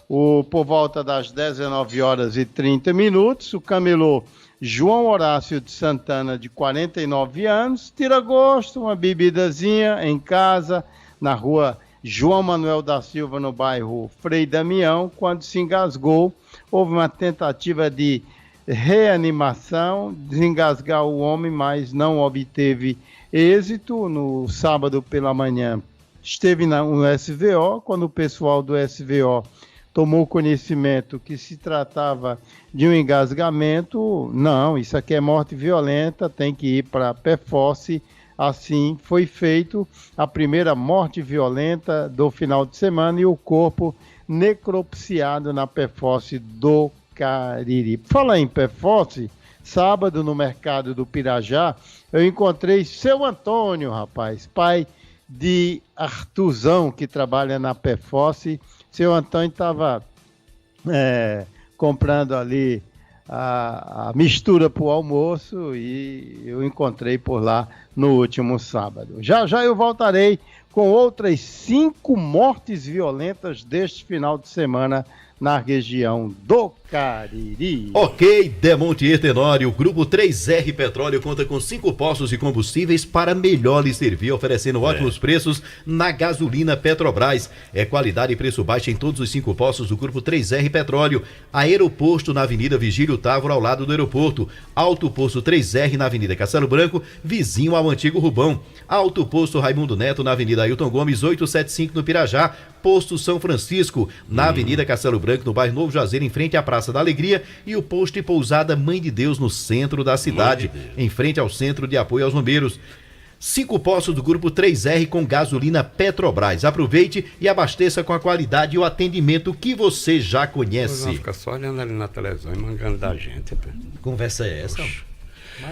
Por volta das 19h30, o camelô João Horácio de Santana, de 49 anos, tira gosto, uma bebidazinha em casa, na rua João Manuel da Silva, no bairro Frei Damião, quando se engasgou. Houve uma tentativa de reanimação, desengasgar o homem, mas não obteve êxito. No sábado pela manhã esteve no SVO, quando o pessoal do SVO tomou conhecimento que se tratava de um engasgamento. Não, isso aqui é morte violenta, tem que ir para a PFOS. Assim foi feito a primeira morte violenta do final de semana e o corpo necropsiado na PFOS do Cariri. Fala em PFOS, sábado no mercado do Pirajá, eu encontrei seu Antônio, rapaz, pai de Artuzão, que trabalha na PFOS. Seu Antônio estava comprando ali a mistura para o almoço e eu encontrei por lá no último sábado. Já já eu voltarei com outras 5 mortes violentas deste final de semana na região do Cariri. Ok, Demontier Tenório, o Grupo 3R Petróleo conta com 5 postos de combustíveis para melhor lhe servir, oferecendo ótimos preços na gasolina Petrobras. É qualidade e preço baixo em todos os 5 postos do Grupo 3R Petróleo. Aeroposto na Avenida Vigílio Távora, ao lado do aeroporto. Alto Posto 3R na Avenida Castelo Branco, vizinho ao antigo Rubão. Alto Posto Raimundo Neto na Avenida Ailton Gomes 875 no Pirajá. Posto São Francisco na Avenida Castelo Branco, no bairro Novo Juazeiro, em frente à Praça da Alegria, e o posto e pousada Mãe de Deus no centro da cidade, em frente ao Centro de Apoio aos Bombeiros. 5 postos do Grupo 3R com gasolina Petrobras. Aproveite e abasteça com a qualidade e o atendimento que você já conhece. Fica só olhando ali na televisão e mangando da gente. Conversa é essa?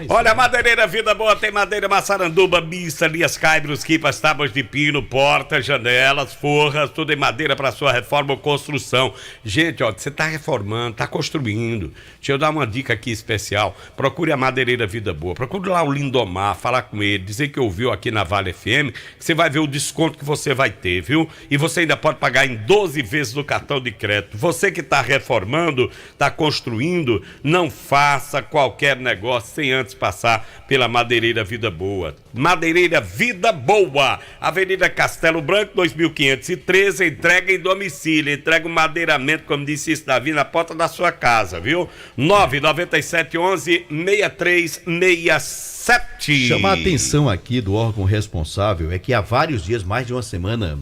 Olha, Madeireira Vida Boa tem madeira Massaranduba, Mista, Lias Caibros, quipas, tábuas de pino, portas, janelas, forras, tudo em madeira para sua reforma ou construção. Gente, ó, você tá reformando, tá construindo. Deixa eu dar uma dica aqui especial. Procure a Madeireira Vida Boa, procure lá o Lindomar, falar com ele, dizer que ouviu aqui na Vale FM, que você vai ver o desconto que você vai ter, viu? E você ainda pode pagar em 12 vezes no cartão de crédito. Você que tá reformando, tá construindo, não faça qualquer negócio sem antes passar pela Madeireira Vida Boa. Madeireira Vida Boa, Avenida Castelo Branco 2513, entrega em domicílio, entrega o madeiramento, como disse isso, Davi, na porta da sua casa, viu? 99711-6367. Chamar a atenção aqui do órgão responsável é que há vários dias, mais de uma semana,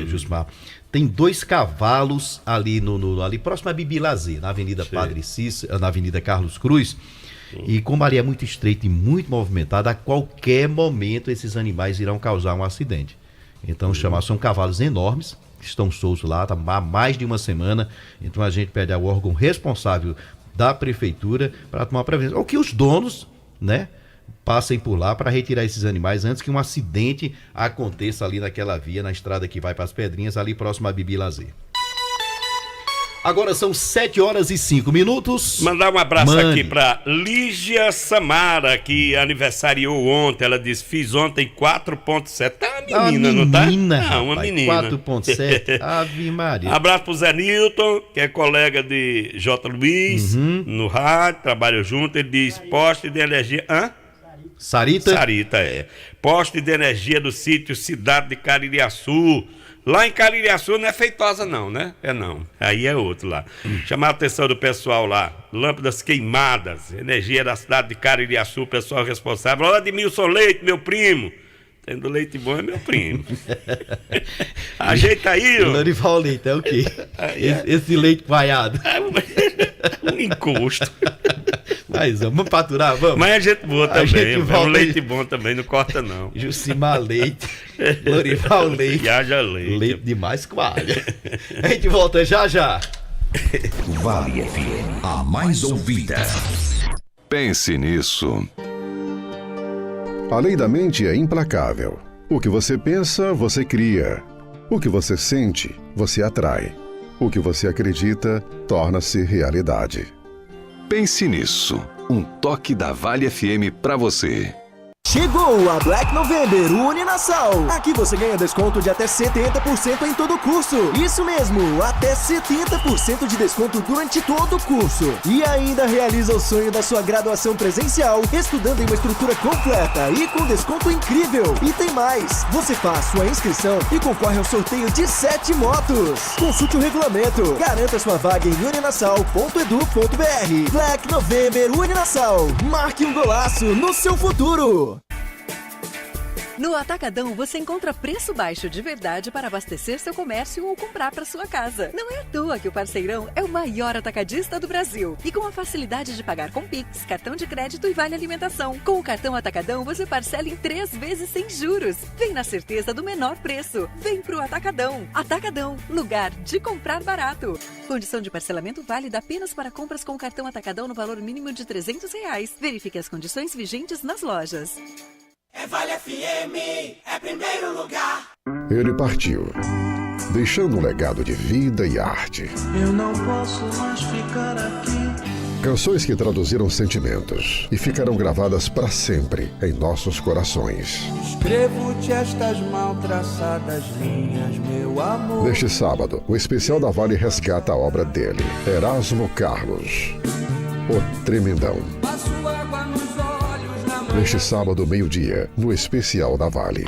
Jusmar, tem 2 cavalos ali ali próximo a Bibi Lazer, na Avenida Padre Cícero, na Avenida Carlos Cruz. E como ali é muito estreito e muito movimentado, a qualquer momento esses animais irão causar um acidente. Então, são cavalos enormes, que estão soltos lá, há mais de uma semana. Então, a gente pede ao órgão responsável da prefeitura para tomar prevenção. Ou que os donos, né, passem por lá para retirar esses animais antes que um acidente aconteça ali naquela via, na estrada que vai para as Pedrinhas, ali próximo a Bibi Lazer. Agora são 7h05. Mandar um abraço aqui pra Lígia Samara, que aniversariou ontem. Ela disse, fiz ontem 4.7. Tá uma menina, não tá? Não, uma menina. 4.7, Ave Maria. Abraço pro Zé Nilton, que é colega de J. Luiz, no rádio, trabalha junto. Ele diz, poste de energia... Hã? Sarita? Sarita, é. Poste de energia do sítio Cidade de Caririaçu. Lá em Caririaçu não é Feitosa não, né? É não. Aí é outro lá. Chamar a atenção do pessoal lá. Lâmpadas queimadas. Energia da cidade de Caririaçu, pessoal responsável. Olha, Edmilson Leite, meu primo. Tendo leite bom é meu primo. Ajeita aí, ó. Lorival Leite, é o quê? Esse leite vaiado. Um encosto. Mas vamos faturar, vamos. Mas é gente boa também. É um leite bom também, não corta não. Jucimar Leite, Lorival Leite. E haja leite. Leite demais coalha. A gente volta já já. Vale FM, a mais ouvida. Pense nisso. A lei da mente é implacável. O que você pensa, você cria. O que você sente, você atrai. O que você acredita, torna-se realidade. Pense nisso. Um toque da Vale FM pra você. Chegou a Black November Uninassal. Aqui você ganha desconto de até 70% em todo o curso. Isso mesmo, até 70% de desconto durante todo o curso. E ainda realiza o sonho da sua graduação presencial, estudando em uma estrutura completa e com desconto incrível. E tem mais, você faz sua inscrição e concorre ao sorteio de 7 motos. Consulte o regulamento, garanta sua vaga em uninassal.edu.br. Black November Uninassal. Marque um golaço no seu futuro. No Atacadão você encontra preço baixo de verdade para abastecer seu comércio ou comprar para sua casa. Não é à toa que o Parceirão é o maior atacadista do Brasil. E com a facilidade de pagar com Pix, cartão de crédito e vale alimentação. Com o cartão Atacadão você parcela em 3 vezes sem juros. Vem na certeza do menor preço. Vem pro Atacadão. Atacadão, lugar de comprar barato. Condição de parcelamento válida apenas para compras com o cartão Atacadão no valor mínimo de R$300. Verifique as condições vigentes nas lojas. É Vale FM, é primeiro lugar. Ele partiu, deixando um legado de vida e arte. Eu não posso mais ficar aqui. Canções que traduziram sentimentos e ficarão gravadas para sempre em nossos corações. Escrevo-te estas mal traçadas linhas, meu amor. Neste sábado, o especial da Vale resgata a obra dele, Erasmo Carlos, O Tremendão. Passo água nos olhos na mão. Neste sábado, meio-dia, no especial da Vale.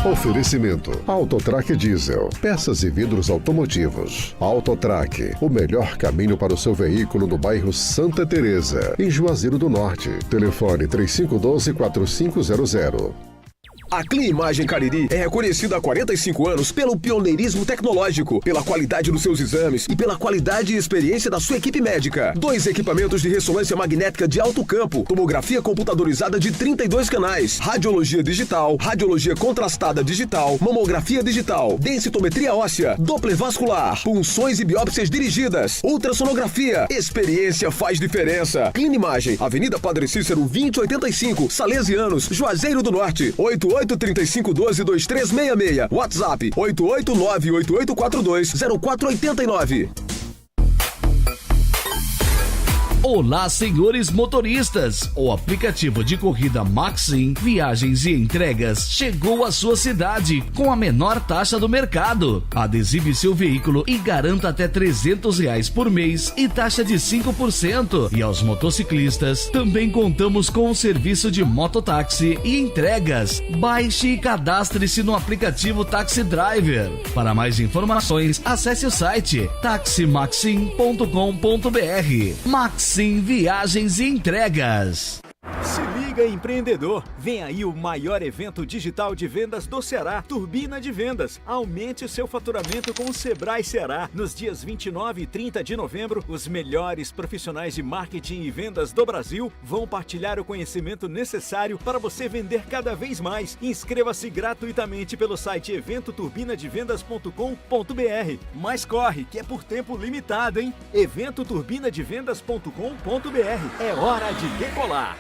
Oferecimento: Autotrac Diesel, peças e vidros automotivos. Autotrac, o melhor caminho para o seu veículo no bairro Santa Teresa, em Juazeiro do Norte. Telefone 3512-4500. A Clean Imagem Cariri é reconhecida há 45 anos pelo pioneirismo tecnológico, pela qualidade dos seus exames e pela qualidade e experiência da sua equipe médica. 2 equipamentos de ressonância magnética de alto campo, tomografia computadorizada de 32 canais, radiologia digital, radiologia contrastada digital, mamografia digital, densitometria óssea, Doppler vascular, punções e biópsias dirigidas, ultrassonografia. Experiência faz diferença. Clean Imagem, Avenida Padre Cícero 2085, Salesianos, Juazeiro do Norte, 8835122366. WhatsApp 88988420489. Olá, senhores motoristas! O aplicativo de corrida Maxim Viagens e Entregas chegou à sua cidade com a menor taxa do mercado. Adesive seu veículo e garanta até R$300 por mês e taxa de 5%. E aos motociclistas, também contamos com o serviço de mototáxi e entregas. Baixe e cadastre-se no aplicativo Taxi Driver. Para mais informações, acesse o site taximaxim.com.br. Maxim Viagens e Entregas. Se liga, empreendedor! Vem aí o maior evento digital de vendas do Ceará, Turbina de Vendas. Aumente o seu faturamento com o Sebrae Ceará. Nos dias 29 e 30 de novembro, os melhores profissionais de marketing e vendas do Brasil vão partilhar o conhecimento necessário para você vender cada vez mais. Inscreva-se gratuitamente pelo site eventoturbinadevendas.com.br. Mas corre, que é por tempo limitado, hein? eventoturbinadevendas.com.br. É hora de decolar!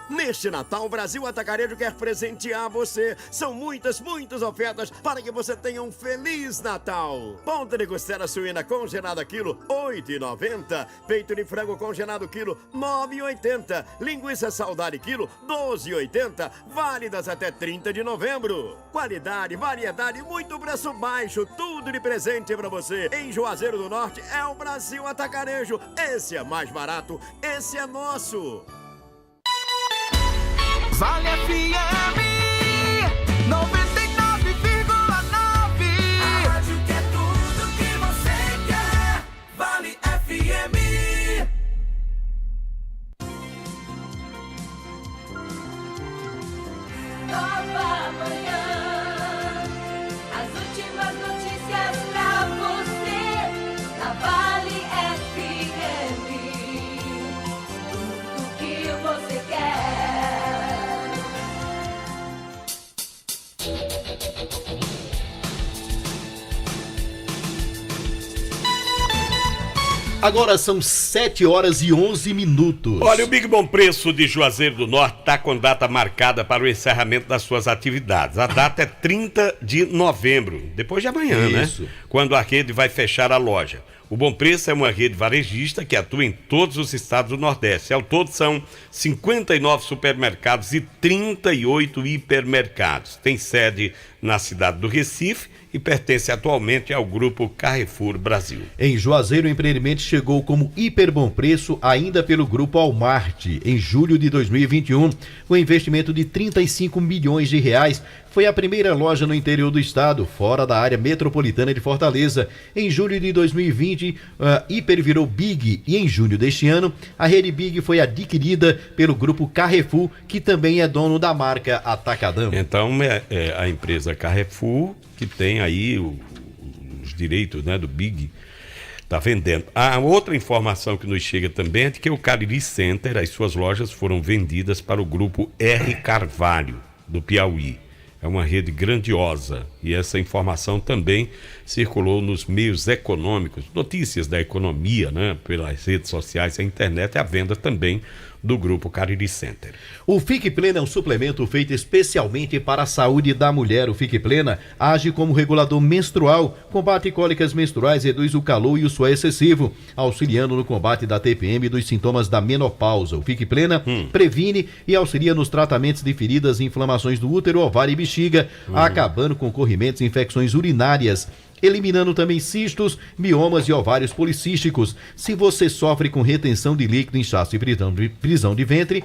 Neste Natal, o Brasil Atacarejo quer presentear você. São muitas ofertas para que você tenha um Feliz Natal. Ponta de costela suína congelada quilo, R$ 8,90. Peito de frango congelado quilo, R$ 9,80. Linguiça saudade quilo, R$ 12,80. Válidas até 30 de novembro. Qualidade, variedade, muito preço baixo. Tudo de presente para você. Em Juazeiro do Norte é o Brasil Atacarejo. Esse é mais barato, esse é nosso. Vale FM 99,9. A rádio que é tudo que você quer. Vale FM. Nova manhã. As últimas notícias pra você. Na Vale FM. Tudo que você quer. Agora são 7h11. Olha, o Big Bom Preço de Juazeiro do Norte está com data marcada para o encerramento das suas atividades. A data é 30 de novembro, depois de amanhã, Isso. né? Quando a rede vai fechar a loja. O Bom Preço é uma rede varejista que atua em todos os estados do Nordeste. Ao todo são 59 supermercados e 38 hipermercados. Tem sede na cidade do Recife e pertence atualmente ao grupo Carrefour Brasil. Em Juazeiro, o empreendimento chegou como hiper bom preço ainda pelo grupo Almart. Em julho de 2021, com investimento de R$35 milhões. Foi a primeira loja no interior do estado, fora da área metropolitana de Fortaleza. Em julho de 2020, a Hiper virou Big e em junho deste ano, a rede Big foi adquirida pelo grupo Carrefour, que também é dono da marca Atacadão. Então, a empresa Carrefour, que tem aí os direitos, né, do Big, está vendendo. A outra informação que nos chega também é de que o Cariri Center, as suas lojas foram vendidas para o grupo R. Carvalho, do Piauí. É uma rede grandiosa e essa informação também circulou nos meios econômicos, notícias da economia, né, pelas redes sociais, a internet e a venda também do Grupo Cariri Center. O Fique Plena é um suplemento feito especialmente para a saúde da mulher. O Fique Plena age como regulador menstrual, combate cólicas menstruais, reduz o calor e o suor excessivo, auxiliando no combate da TPM e dos sintomas da menopausa. O Fique Plena previne e auxilia nos tratamentos de feridas e inflamações do útero, ovário e bexiga, acabando com corrimentos e infecções urinárias, eliminando também cistos, miomas e ovários policísticos. Se você sofre com retenção de líquido, inchaço e prisão de ventre,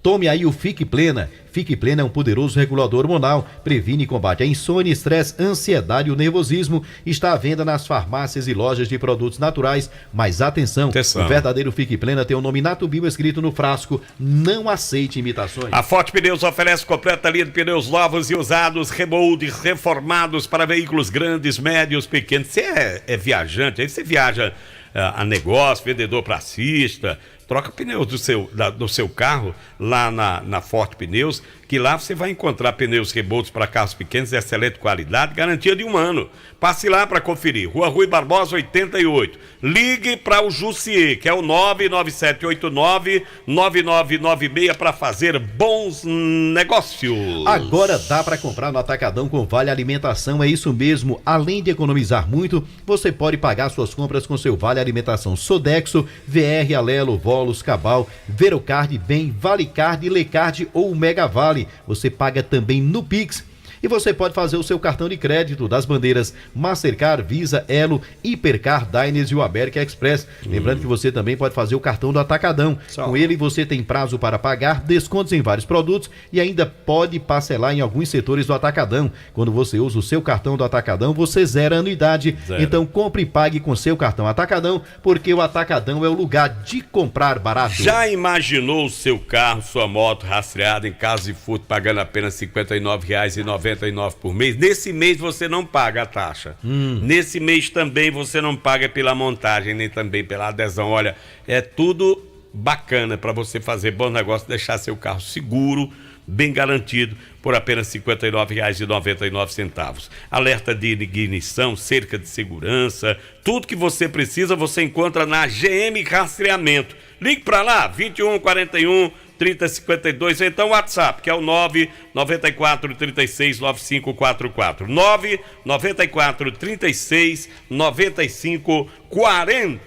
tome aí o Fique Plena. Fique Plena é um poderoso regulador hormonal, previne e combate a insônia, estresse, ansiedade e o nervosismo. Está à venda nas farmácias e lojas de produtos naturais. Mas atenção, o verdadeiro Fique Plena tem o nome Natubio escrito no frasco. Não aceite imitações. A Forte Pneus oferece completa linha de pneus novos e usados, remoldes, reformados para veículos grandes, médios, pequenos. Você é viajante, aí você viaja a negócio, vendedor pracista, troca pneus do seu carro lá na Forte Pneus, que lá você vai encontrar pneus reboltos para carros pequenos de excelente qualidade, garantia de 1 ano. Passe lá para conferir. Rua Rui Barbosa, 88. Ligue para o Jussier, que é o 99789-9996 para fazer bons negócios. Agora dá para comprar no Atacadão com Vale Alimentação, é isso mesmo. Além de economizar muito, você pode pagar suas compras com seu Vale Alimentação Sodexo, VR, Alelo, Volos, Cabal, Verocard, Bem, Valecard, Lecard ou Mega Vale. Você paga também no Pix. E você pode fazer o seu cartão de crédito das bandeiras Mastercard, Visa, Elo, Hipercar, Diners e o American Express. Lembrando que você também pode fazer o cartão do Atacadão. Com ele você tem prazo para pagar, descontos em vários produtos e ainda pode parcelar em alguns setores do Atacadão. Quando você usa o seu cartão do Atacadão, você zera a anuidade. Então compre e pague com seu cartão Atacadão, porque o Atacadão é o lugar de comprar barato. Já imaginou o seu carro, sua moto rastreada em casa de furto pagando apenas R$ 59,99 por mês? Nesse mês você não paga a taxa. Nesse mês também você não paga pela montagem, nem também pela adesão. Olha, é tudo bacana para você fazer bom negócio, deixar seu carro seguro, bem garantido, por apenas R$ 59,99. Alerta de ignição, cerca de segurança, tudo que você precisa você encontra na GM Rastreamento. Ligue para lá, 2141 3052, então o WhatsApp, que é o 994 36 9544, 994 36 9544.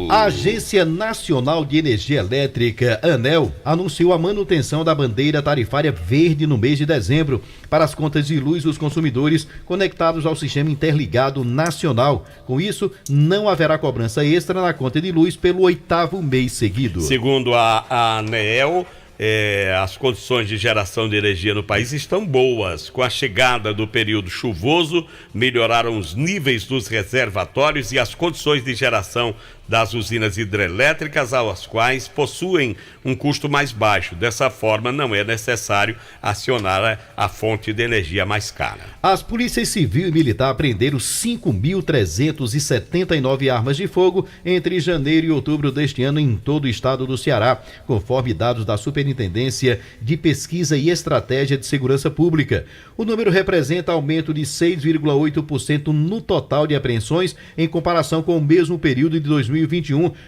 A Agência Nacional de Energia Elétrica, ANEEL, anunciou a manutenção da bandeira tarifária verde no mês de dezembro para as contas de luz dos consumidores conectados ao Sistema Interligado Nacional. Com isso, não haverá cobrança extra na conta de luz pelo 8º mês seguido. Segundo a ANEEL, as condições de geração de energia no país estão boas. Com a chegada do período chuvoso, melhoraram os níveis dos reservatórios e as condições de geração das usinas hidrelétricas, as quais possuem um custo mais baixo. Dessa forma, não é necessário acionar a fonte de energia mais cara. As polícias civil e militar apreenderam 5.379 armas de fogo entre janeiro e outubro deste ano em todo o estado do Ceará, conforme dados da Superintendência de Pesquisa e Estratégia de Segurança Pública. O número representa aumento de 6,8% no total de apreensões em comparação com o mesmo período de 2021,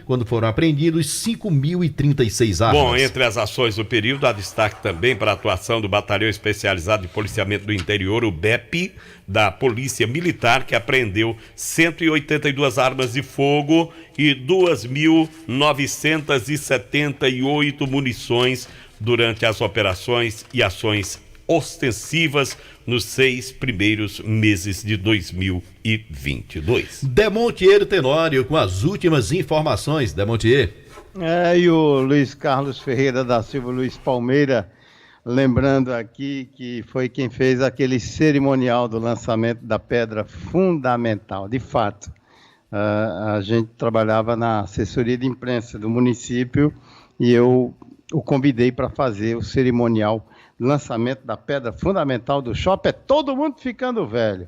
quando foram apreendidos 5.036 armas. Bom, entre as ações do período, há destaque também para a atuação do Batalhão Especializado de Policiamento do Interior, o BEP, da Polícia Militar, que apreendeu 182 armas de fogo e 2.978 munições durante as operações e ações ostensivas nos 6 primeiros meses de 2022. Demontier Tenório com as últimas informações. Demontier. E o Luiz Carlos Ferreira da Silva, Luiz Palmeira, lembrando aqui que foi quem fez aquele cerimonial do lançamento da pedra fundamental. De fato, a gente trabalhava na assessoria de imprensa do município e eu o convidei para fazer o cerimonial lançamento da pedra fundamental do shopping. É todo mundo ficando velho.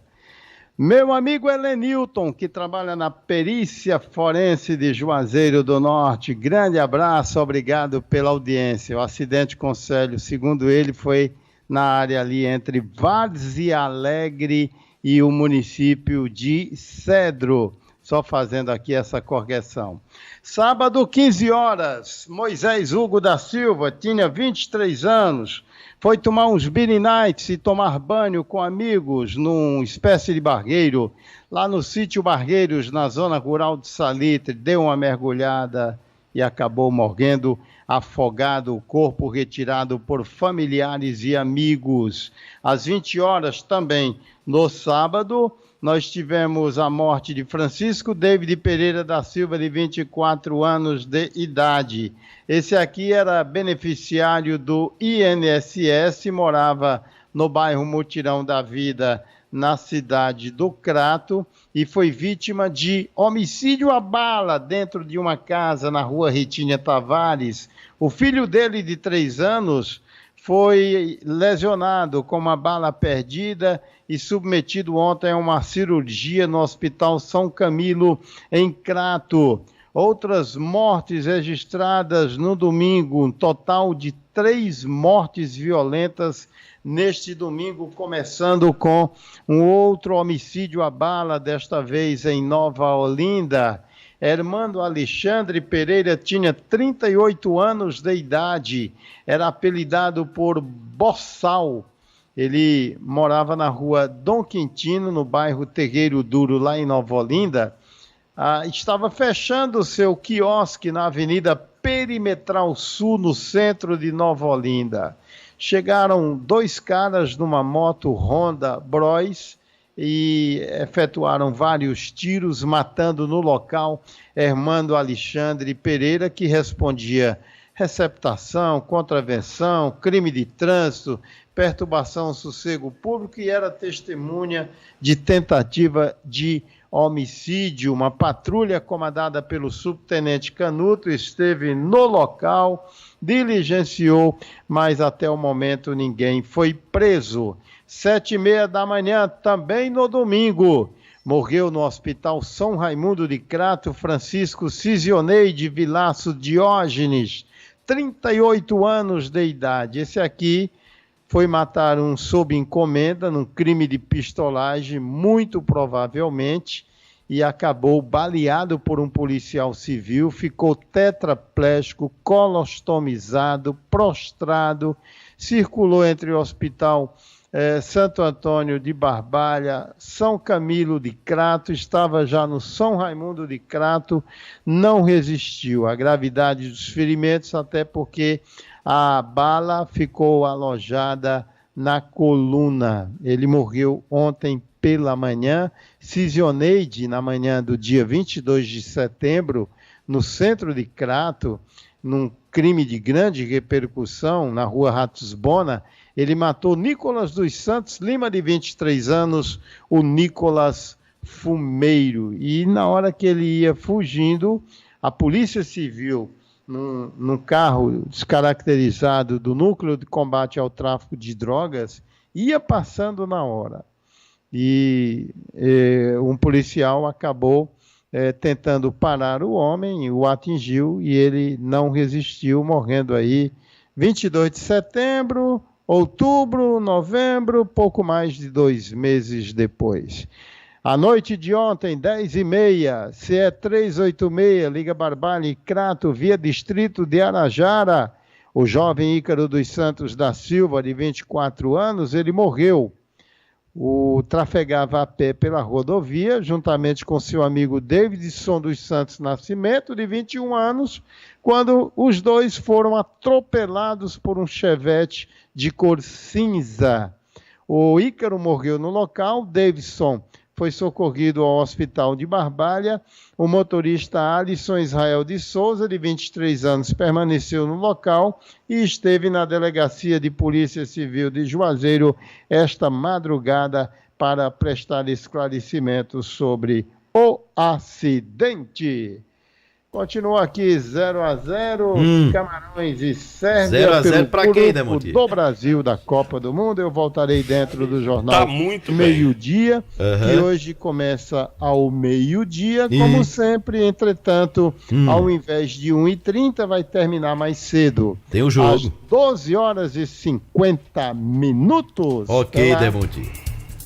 Meu amigo Helenilton, que trabalha na perícia forense de Juazeiro do Norte, grande abraço, obrigado pela audiência. O acidente com Célio, segundo ele, foi na área ali entre Várzea Alegre e o município de Cedro. Só fazendo aqui essa correção. Sábado, 15 horas, Moisés Hugo da Silva, tinha 23 anos, foi tomar uns beer nights e tomar banho com amigos numa espécie de barreiro, lá no sítio Barreiros, na zona rural de Salitre, deu uma mergulhada e acabou morrendo afogado, o corpo retirado por familiares e amigos. Às 20 horas também, no sábado, nós tivemos a morte de Francisco David Pereira da Silva, de 24 anos de idade. Esse aqui era beneficiário do INSS, morava no bairro Mutirão da Vida, na cidade do Crato, e foi vítima de homicídio à bala dentro de uma casa na rua Ritinha Tavares. O filho dele, de 3 anos, foi lesionado com uma bala perdida e submetido ontem a uma cirurgia no Hospital São Camilo, em Crato. Outras mortes registradas no domingo, um total de 3 mortes violentas neste domingo, começando com um outro homicídio à bala, desta vez em Nova Olinda. Hermando Alexandre Pereira tinha 38 anos de idade, era apelidado por Boçal. Ele morava na rua Dom Quintino, no bairro Terreiro Duro, lá em Nova Olinda. Estava fechando o seu quiosque na Avenida Perimetral Sul, no centro de Nova Olinda. Chegaram 2 caras numa moto Honda Bros e efetuaram vários tiros, matando no local Hermando Alexandre Pereira, que respondia receptação, contravenção, crime de trânsito, perturbação ao sossego público e era testemunha de tentativa de homicídio. Uma patrulha comandada pelo subtenente Canuto esteve no local, diligenciou, mas até o momento ninguém foi preso. 7h30 da manhã, também no domingo, morreu no Hospital São Raimundo de Crato Francisco Cisioneide Vilaço Diógenes, 38 anos de idade. Esse aqui foi matar um sob encomenda, num crime de pistolagem, muito provavelmente, e acabou baleado por um policial civil, ficou tetraplégico, colostomizado, prostrado, circulou entre o Hospital Santo Antônio de Barbalha, São Camilo de Crato, estava já no São Raimundo de Crato, não resistiu à gravidade dos ferimentos, até porque a bala ficou alojada na coluna. Ele morreu ontem pela manhã. Cisioneide, na manhã do dia 22 de setembro, no centro de Crato, num crime de grande repercussão, na rua Ratisbona, ele matou Nicolas dos Santos Lima, de 23 anos, o Nicolas Fumeiro. E na hora que ele ia fugindo, a Polícia Civil, num carro descaracterizado do Núcleo de Combate ao Tráfico de Drogas, ia passando na hora. E um policial acabou tentando parar o homem, o atingiu e ele não resistiu, morrendo aí 22 de setembro, outubro, novembro, pouco mais de 2 meses depois. À noite de ontem, 10h30, CE 386, Liga Barbalha e Crato, via Distrito de Arajara. O jovem Ícaro dos Santos da Silva, de 24 anos, ele morreu. Trafegava a pé pela rodovia, juntamente com seu amigo Davidson dos Santos Nascimento, de 21 anos, quando os dois foram atropelados por um Chevette de cor cinza. O Ícaro morreu no local, Davidson foi socorrido ao Hospital de Barbalha. O motorista Alisson Israel de Souza, de 23 anos, permaneceu no local e esteve na Delegacia de Polícia Civil de Juazeiro esta madrugada para prestar esclarecimentos sobre o acidente. Continua aqui 0-0, Camarões e Sérvia, 0-0 para quem, Demonte? Do Brasil, da Copa do Mundo. Eu voltarei dentro do jornal meio-dia, que hoje começa ao meio-dia, como sempre. Entretanto, ao invés de 1h30, vai terminar mais cedo. Tem o jogo. Às 12h50. Ok, Demonte.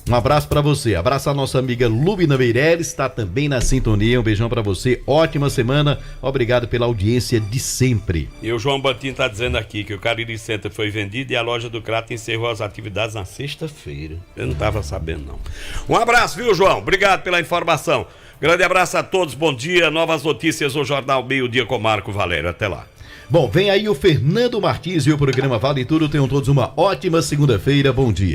Um abraço pra você, abraço a nossa amiga Lubina Meirelles, está também na sintonia, um beijão pra você, ótima semana, obrigado pela audiência de sempre. E o João Bantinho tá dizendo aqui que o Cariri Center foi vendido e a loja do Crato encerrou as atividades na sexta-feira. Eu não tava sabendo não. Um abraço, viu, João? Obrigado pela informação. Grande abraço a todos, bom dia, novas notícias no Jornal Meio Dia com Marco Valério, até lá. Bom, vem aí o Fernando Martins e o programa Vale Tudo, tenham todos uma ótima segunda-feira, bom dia.